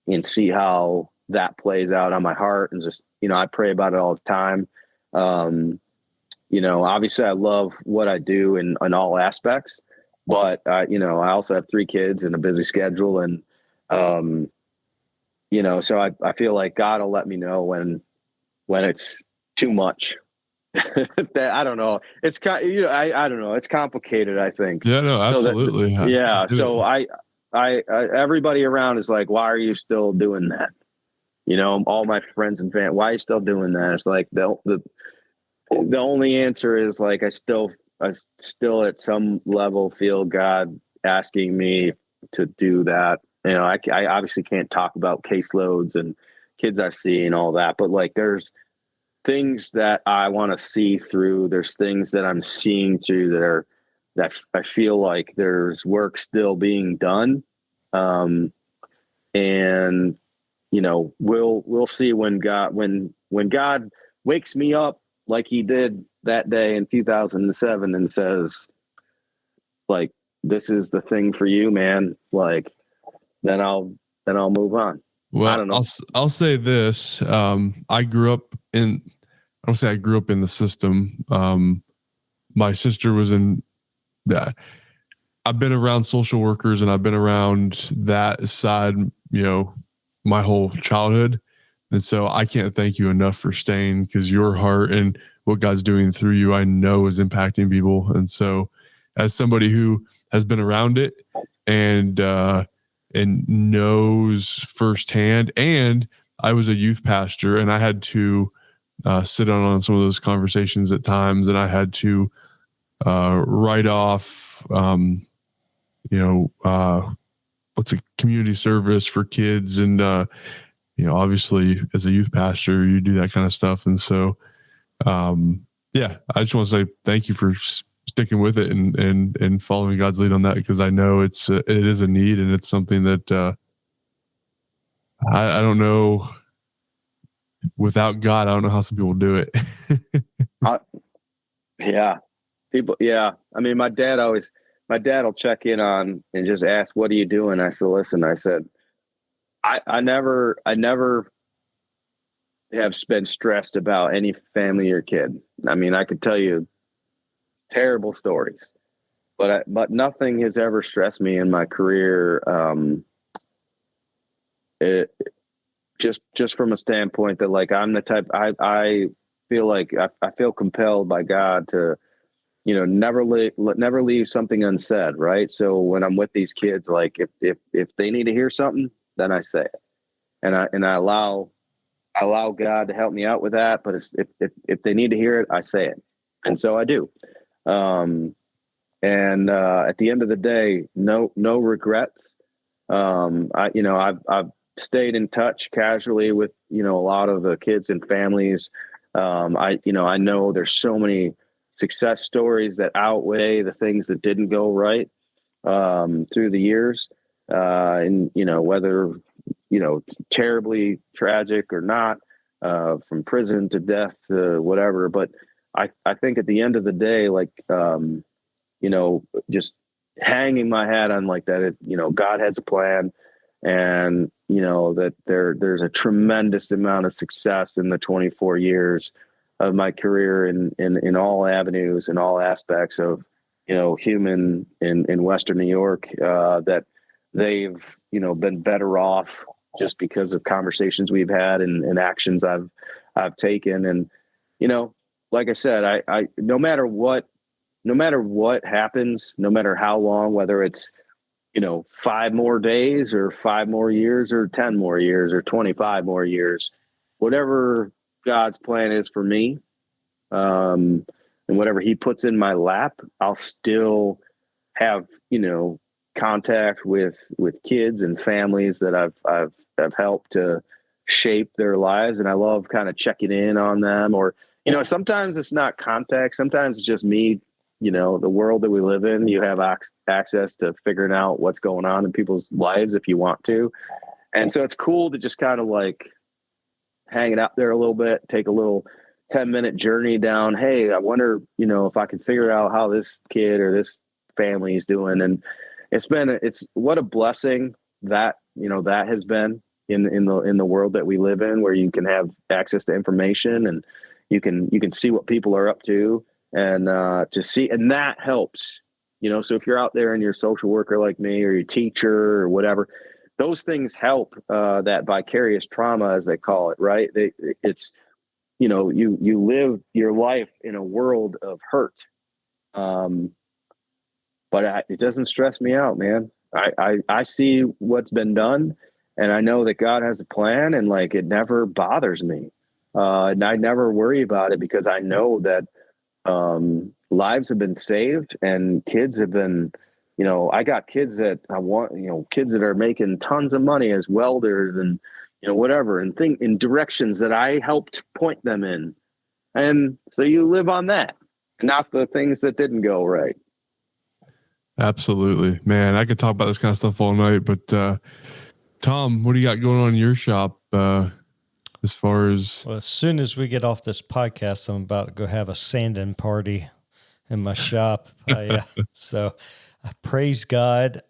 and see how that plays out on my heart. And just, I pray about it all the time. Obviously I love what I do in all aspects, but, I also have 3 kids and a busy schedule. And, so I feel like God will let me know when it's too much. That I don't know. It's I don't know. It's complicated, I think. Yeah, no, absolutely. So I everybody around is like, why are you still doing that? All my friends and family, why are you still doing that? It's like the only answer is like, I still at some level feel God asking me to do that. I obviously can't talk about caseloads and kids I see and all that, but like, there's things that I want to see through. There's things that I'm seeing through that I feel like there's work still being done. And, we'll see when God wakes me up like he did that day in 2007 and says, like, this is the thing for you, man. Like, then I'll move on. Well, I don't know. I'll say this. I grew up in, I don't say I grew up in the system. My sister was in that. I've been around social workers and I've been around that side, my whole childhood. And so I can't thank you enough for staying, because your heart and what God's doing through you, I know is impacting people. And so as somebody who has been around it and knows firsthand, and I was a youth pastor and I had to sit on some of those conversations at times, and I had to write off, what's a community service for kids. And, obviously as a youth pastor, you do that kind of stuff. And so, I just want to say thank you for sticking with it and following God's lead on that, because I know it is a need, and it's something that I don't know. Without God, I don't know how some people do it. People. Yeah. I mean, my dad will check in on and just ask, what are you doing? I said, listen, I said, I never have been stressed about any family or kid. I mean, I could tell you terrible stories, but nothing has ever stressed me in my career. just from a standpoint that like I'm the type I feel like I feel compelled by God to, never leave something unsaid. Right. So when I'm with these kids, like if they need to hear something, then I say it, and I allow God to help me out with that. But if they need to hear it, I say it. And so I do. At the end of the day, no regrets. I've stayed in touch casually with, a lot of the kids and families. I know there's so many success stories that outweigh the things that didn't go right, through the years. And, whether, terribly tragic or not, from prison to death to whatever. But I think at the end of the day, like, just hanging my hat on like that, God has a plan, and, that there's a tremendous amount of success in the 24 years of my career in all avenues and all aspects of, human in Western New York, that they've, been better off just because of conversations we've had and actions I've taken. And, like I said, I no matter what happens, no matter how long, whether it's, 5 more days or 5 more years or 10 more years or 25 more years, whatever God's plan is for me, and whatever he puts in my lap, I'll still have, contact with kids and families that I've helped to shape their lives. And I love kind of checking in on them, or, sometimes it's not contact. Sometimes it's just me. The world that we live in, you have access to figuring out what's going on in people's lives if you want to. And so it's cool to just kind of like hang it out there a little bit, take a little 10-minute journey down. Hey, I wonder, if I can figure out how this kid or this family is doing. And it's what a blessing that, that has been in the world that we live in, where you can have access to information and you can see what people are up to. And to see, and that helps, so if you're out there and you're a social worker like me, or your teacher or whatever, those things help, that vicarious trauma, as they call it, right? It's, you live your life in a world of hurt. But it doesn't stress me out, man. I see what's been done, and I know that God has a plan, and like, it never bothers me. And I never worry about it, because I know that, lives have been saved, and kids have been, I got kids that I want, kids that are making tons of money as welders and, whatever, and in directions that I helped point them in. And so you live on that, not the things that didn't go right. Absolutely, man. I could talk about this kind of stuff all night, but, Tom, what do you got going on in your shop? As far as, well, as soon as we get off this podcast, I'm about to go have a sanding party in my shop. So I praise God.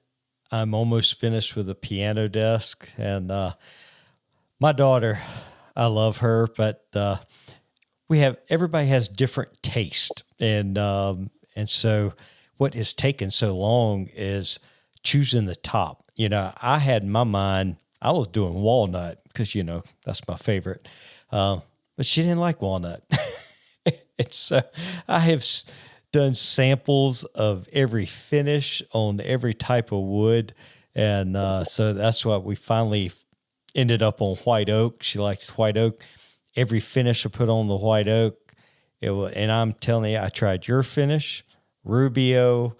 I'm almost finished with a piano desk, and my daughter, I love her, but everybody has different taste, and so what has taken so long is choosing the top. I had in my mind, I was doing walnut because, that's my favorite. But she didn't like walnut. And so I have done samples of every finish on every type of wood. And so that's what we finally ended up on white oak. She likes white oak. Every finish I put on the white oak, and I'm telling you, I tried your finish, Rubio,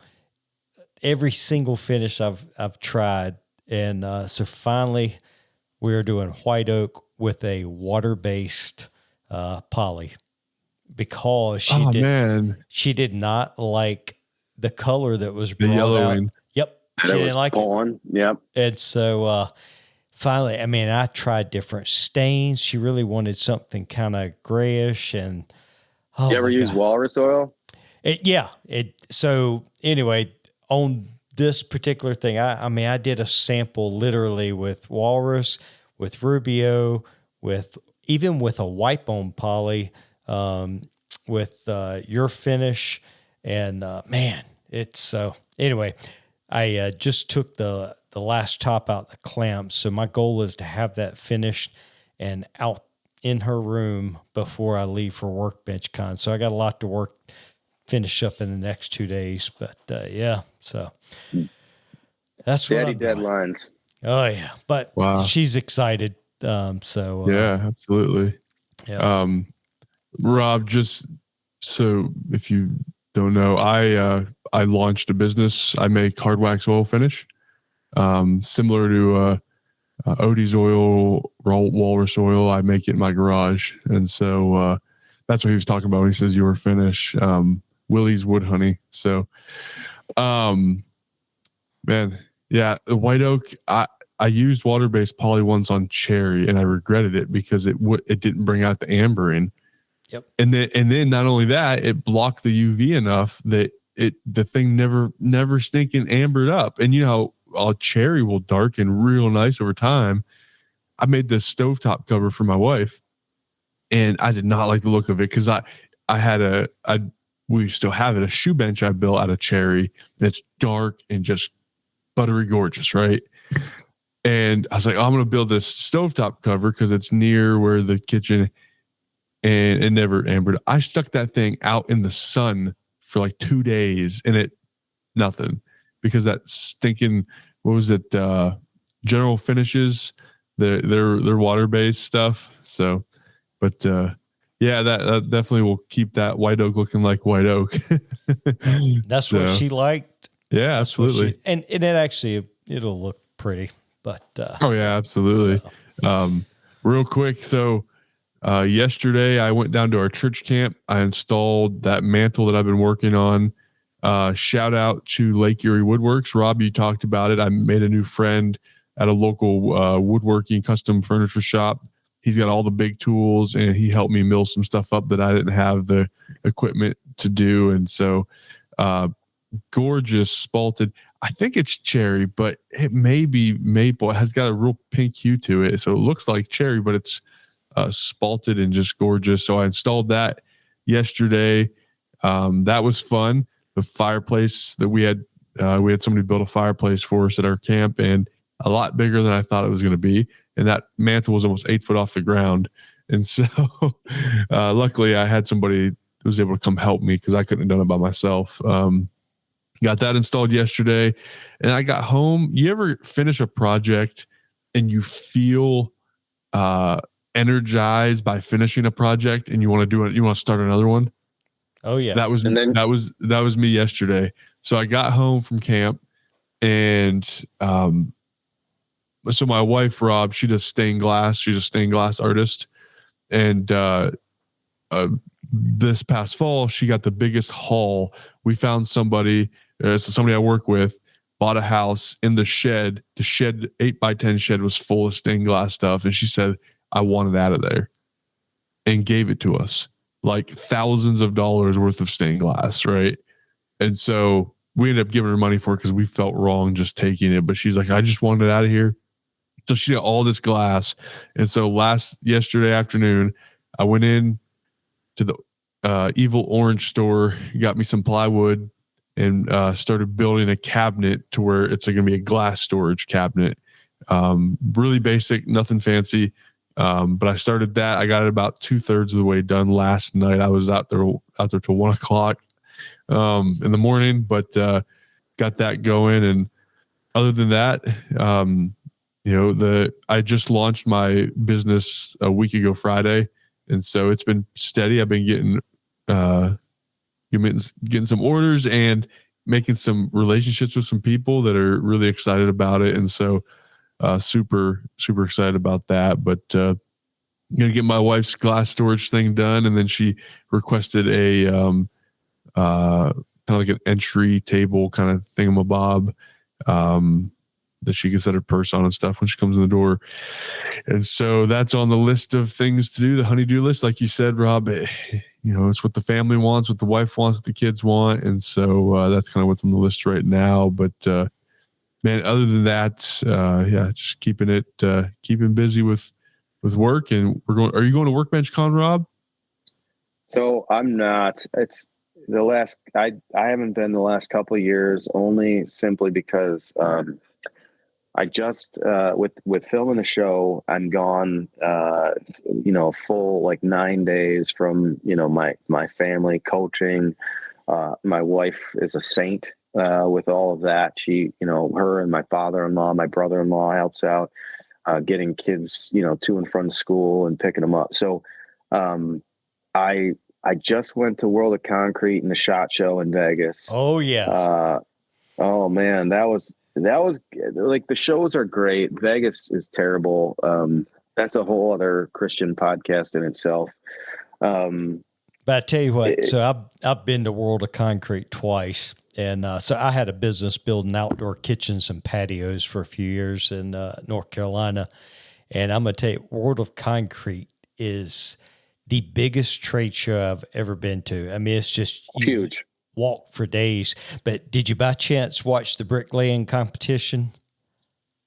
every single finish I've tried. And so finally, we're doing white oak with a water-based poly, because she did not like the color that was brought yellowing out. Yep, she didn't like it. Yep. And so finally, I tried different stains. She really wanted something kind of grayish. And you ever use walrus oil? So anyway, on this particular thing, I did a sample literally with walrus, with Rubio, even with a wipe on poly, with your finish, and man, it's so. Anyway, I just took the last top out the clamps, so my goal is to have that finished and out in her room before I leave for Workbench Con. So I got a lot to finish up in the next 2 days. But yeah, so that's what Daddy I'm doing. deadlines. Oh yeah, but Wow. she's excited. Yeah, absolutely. Yeah. Rob, just so if you don't know, I launched a business. I make hard wax oil finish, similar to Odie's oil, walrus oil. I make it in my garage, and so that's what he was talking about when he says your finish. Willie's wood honey. So, man, yeah, the white oak. I used water-based poly once on cherry, and I regretted it because it didn't bring out the amber in. Yep. And then not only that, it blocked the UV enough that the thing never stinking ambered up. And you know how cherry will darken real nice over time. I made this stovetop cover for my wife, and I did not like the look of it because we still have it, a shoe bench I built out of cherry that's dark and just buttery gorgeous, right? And I was like, I'm going to build this stovetop cover because it's near where the kitchen, and it never ambered. I stuck that thing out in the sun for like 2 days and it nothing because that stinking, what was it? General Finishes, their water-based stuff. So, but yeah, that definitely will keep that white oak looking like white oak. That's what she liked. Yeah, That's absolutely. And it actually, it'll look pretty. But oh yeah, absolutely. So. Real quick, so yesterday I went down to our church camp. I installed that mantle that I've been working on. Shout out to Lake Erie Woodworks. Rob, you talked about it. I made a new friend at a local woodworking custom furniture shop. He's got all the big tools, and he helped me mill some stuff up that I didn't have the equipment to do. And so gorgeous spalted. I think it's cherry, but it may be maple. It has got a real pink hue to it. So it looks like cherry, but it's spalted and just gorgeous. So I installed that yesterday. That was fun. The fireplace that we had somebody build a fireplace for us at our camp, and a lot bigger than I thought it was going to be. And that mantle was almost 8 foot off the ground. And so luckily I had somebody who was able to come help me because I couldn't have done it by myself. Got that installed yesterday, and I got home. You ever finish a project and you feel energized by finishing a project, and you want to do it? You want to start another one? Oh yeah, that was me yesterday. So I got home from camp, and so my wife Rob, she does stained glass. She's a stained glass artist, and this past fall she got the biggest haul. We found somebody. So somebody I work with bought a house in the shed. The shed, 8x10 shed, was full of stained glass stuff. And she said, I want it out of there, and gave it to us, like thousands of dollars worth of stained glass. Right. And so we ended up giving her money for it because we felt wrong just taking it. But she's like, I just wanted it out of here. So she got all this glass. And so yesterday afternoon, I went in to the Evil Orange store, got me some plywood, and started building a cabinet to where it's going to be a glass storage cabinet. Really basic, nothing fancy. But I started that. I got it about 2/3 of the way done last night. I was out there till 1 o'clock in the morning, but got that going. And other than that, I just launched my business a week ago Friday, and so it's been steady. I've been getting some orders and making some relationships with some people that are really excited about it. And so super, super excited about that. But I'm going to get my wife's glass storage thing done. And then she requested a kind of like an entry table kind of thingamabob that she can set her purse on and stuff when she comes in the door. And so that's on the list of things to do, the honey-do list. Like you said, Rob, it's what the family wants, what the wife wants, what the kids want. And so that's kind of what's on the list right now. But man, other than that, just keeping busy with work. And are you going to Workbench Con, Rob? So I'm not. It's I haven't been the last couple of years, only simply because I just with filming the show, I'm gone. Full like 9 days from my family coaching. My wife is a saint with all of that. She, her and my father-in-law, my brother-in-law helps out getting kids, to and from school and picking them up. So I just went to World of Concrete and the SHOT Show in Vegas. Oh yeah. Oh man, that was like, the shows are great. Vegas is terrible. That's a whole other Christian podcast in itself. But I tell you what, so I've been to World of Concrete twice. And so I had a business building outdoor kitchens and patios for a few years in North Carolina. And I'm going to tell you, World of Concrete is the biggest trade show I've ever been to. I mean, it's just huge. Walk for days. But did you by chance watch the bricklaying competition?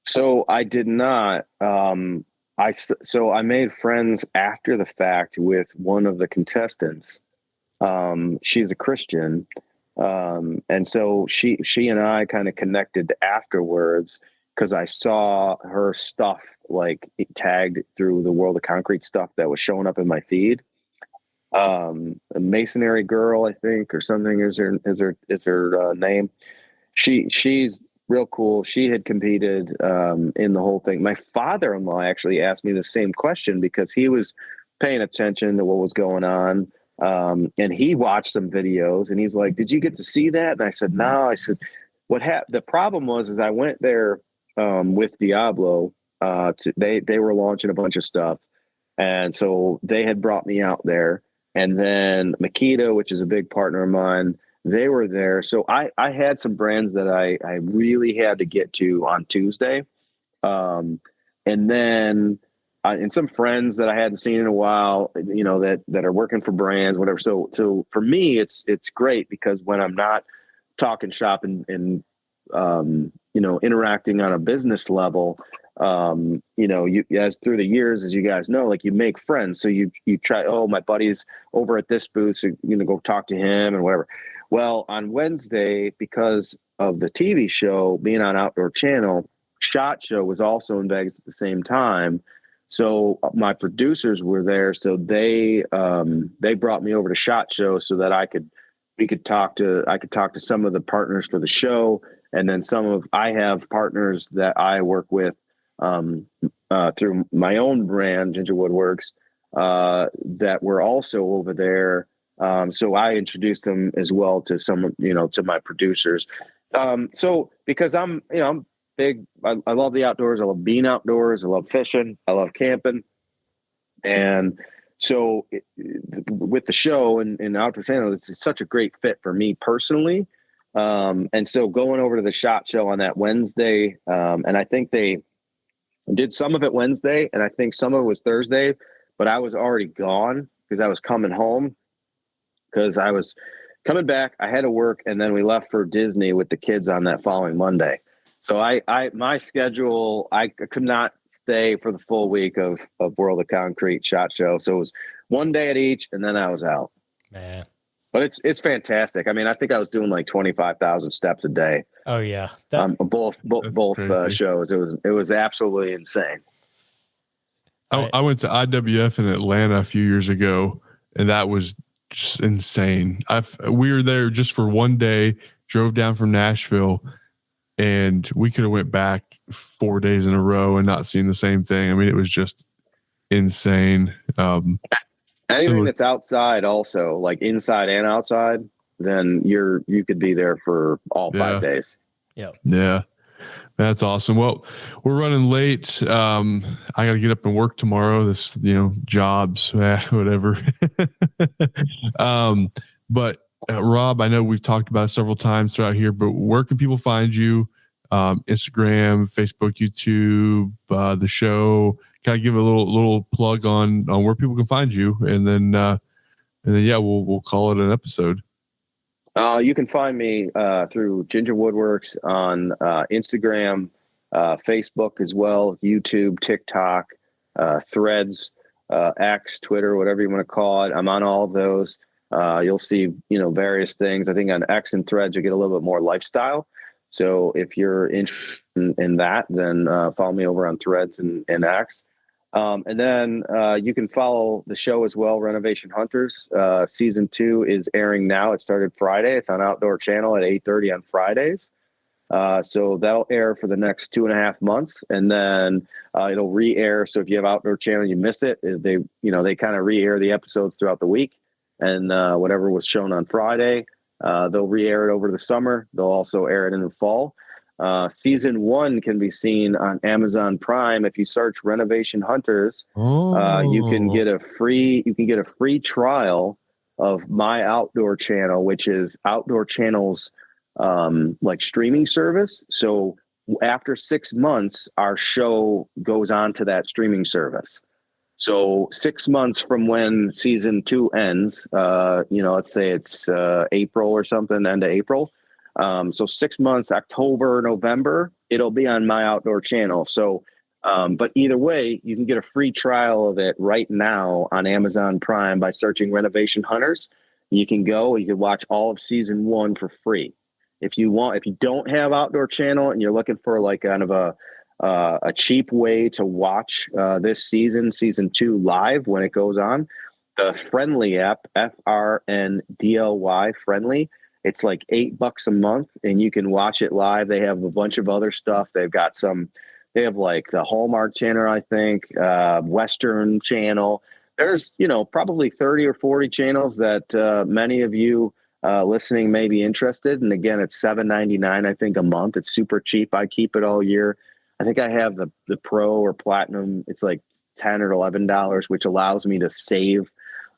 So I did not. So I made friends after the fact with one of the contestants. She's a Christian. And so she and I kind of connected afterwards because I saw her stuff like tagged through the World of Concrete stuff that was showing up in my feed. A Masonry Girl, I think, or something is her name. She's real cool. She had competed in the whole thing. My father-in-law actually asked me the same question because he was paying attention to what was going on. And he watched some videos and he's like, "Did you get to see that?" And I said, "No." I said, the problem was I went there with Diablo. They were launching a bunch of stuff. And so they had brought me out there. And then Makita, which is a big partner of mine, they were there. So I had some brands that I really had to get to on Tuesday. And then and some friends that I hadn't seen in a while, that are working for brands, whatever. So for me, it's great because when I'm not talking shop and interacting on a business level, you as through the years, as you guys know, like you make friends. So you try, oh, my buddy's over at this booth, so go talk to him and whatever. Well, on Wednesday, because of the TV show being on Outdoor Channel, SHOT Show was also in Vegas at the same time. So my producers were there. So they brought me over to SHOT Show so that I could talk to some of the partners for the show. And then I have partners that I work with through my own brand, Ginger Woodworks, that were also over there. So I introduced them as well to to my producers. So because I'm big, I love the outdoors. I love being outdoors. I love fishing. I love camping. And so with the show and Outdoor Channel, it's such a great fit for me personally. And so going over to the SHOT Show on that Wednesday, and I think they did some of it Wednesday, and I think some of it was Thursday, but I was already gone because I was coming home because I was coming back. I had to work, and then we left for Disney with the kids on that following Monday. So my schedule, I could not stay for the full week of World of Concrete SHOT Show. So it was one day at each, and then I was out. Man. But it's fantastic. I mean, I think I was doing like 25,000 steps a day. Oh yeah, both shows. It was absolutely insane. I went to IWF in Atlanta a few years ago, and that was just insane. We were there just for one day. Drove down from Nashville, and we could have went back 4 days in a row and not seen the same thing. I mean, it was just insane. Anything that's outside, also like inside and outside, then you could be there for all 5 days. Yeah, that's awesome. Well, we're running late. I got to get up and work tomorrow. This, jobs, whatever. But Rob, I know we've talked about it several times throughout here, but where can people find you? Instagram, Facebook, YouTube, the show. Kind of give a little plug on where people can find you, and then we'll call it an episode. You can find me through Ginger Woodworks on Instagram, Facebook as well, YouTube, TikTok, Threads, X, Twitter, whatever you want to call it. I'm on all of those. You'll see, various things. I think on X and Threads, you get a little bit more lifestyle. So if you're in that, then follow me over on Threads and X. And then you can follow the show as well, Renovation Hunters. Season 2 is airing now. It started Friday. It's on Outdoor Channel at 8:30 on Fridays. So that'll air for the next 2.5 months, and then it'll re-air. So if you have Outdoor Channel, you miss it. They kind of re-air the episodes throughout the week, and whatever was shown on Friday, they'll re-air it over the summer. They'll also air it in the fall. Season 1 can be seen on Amazon Prime. If you search Renovation Hunters, you can get a free trial of My Outdoor Channel, which is Outdoor Channel's like streaming service. So after 6 months, our show goes on to that streaming service. So 6 months from when season 2 ends, let's say it's April or something, end of April. So 6 months, October, November, it'll be on My Outdoor Channel. So, but either way, you can get a free trial of it right now on Amazon Prime by searching Renovation Hunters. You can watch all of season 1 for free. If you don't have Outdoor Channel and you're looking for like kind of a cheap way to watch this season 2 live when it goes on, the Friendly app, FRNDLY, Friendly, it's like $8 a month and you can watch it live. They have a bunch of other stuff. They have like the Hallmark Channel, I think, Western Channel. There's, probably 30 or 40 channels that many of you listening may be interested. And again, it's $7.99, I think, a month. It's super cheap. I keep it all year. I think I have the Pro or Platinum. It's like $10 or $11, which allows me to save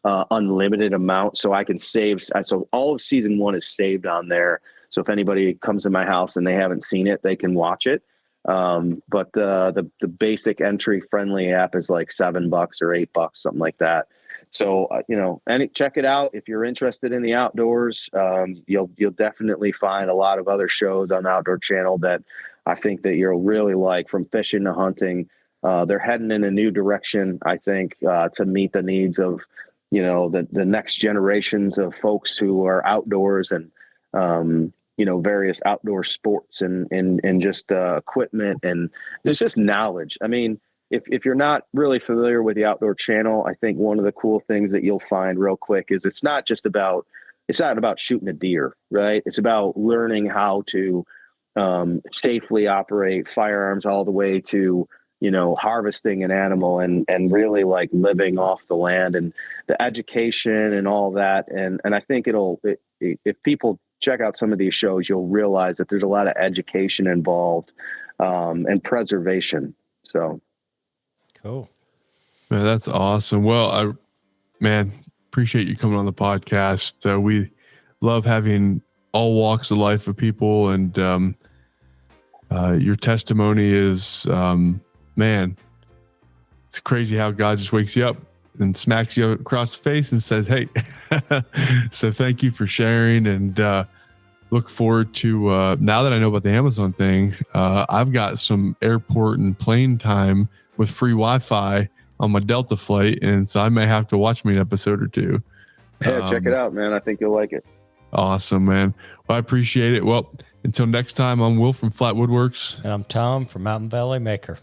unlimited amount. So I can save. So all of season 1 is saved on there. So if anybody comes to my house and they haven't seen it, they can watch it. But the basic entry Friendly app is like $7 or $8, something like that. So, check it out. If you're interested in the outdoors, you'll definitely find a lot of other shows on the Outdoor Channel that I think that you'll really like, from fishing to hunting. They're heading in a new direction, I think, to meet the needs of, the next generations of folks who are outdoors and, various outdoor sports and just equipment, and there's just knowledge. I mean, if you're not really familiar with the Outdoor Channel, I think one of the cool things that you'll find real quick is it's not about shooting a deer, right? It's about learning how to safely operate firearms all the way to, harvesting an animal and really like living off the land and the education and all that. And I think if people check out some of these shows, you'll realize that there's a lot of education involved and preservation. So. Cool. Man, that's awesome. Well, appreciate you coming on the podcast. We love having all walks of life of people, and your testimony is, it's crazy how God just wakes you up and smacks you across the face and says, "Hey." So thank you for sharing, and look forward to now that I know about the Amazon thing. I've got some airport and plane time with free Wi-Fi on my Delta flight, and so I may have to watch me an episode or two. Yeah, check it out, man. I think you'll like it. Awesome, man. Well, I appreciate it. Well, until next time, I'm Will from Flat Woodworks. And I'm Tom from Mountain Valley Maker.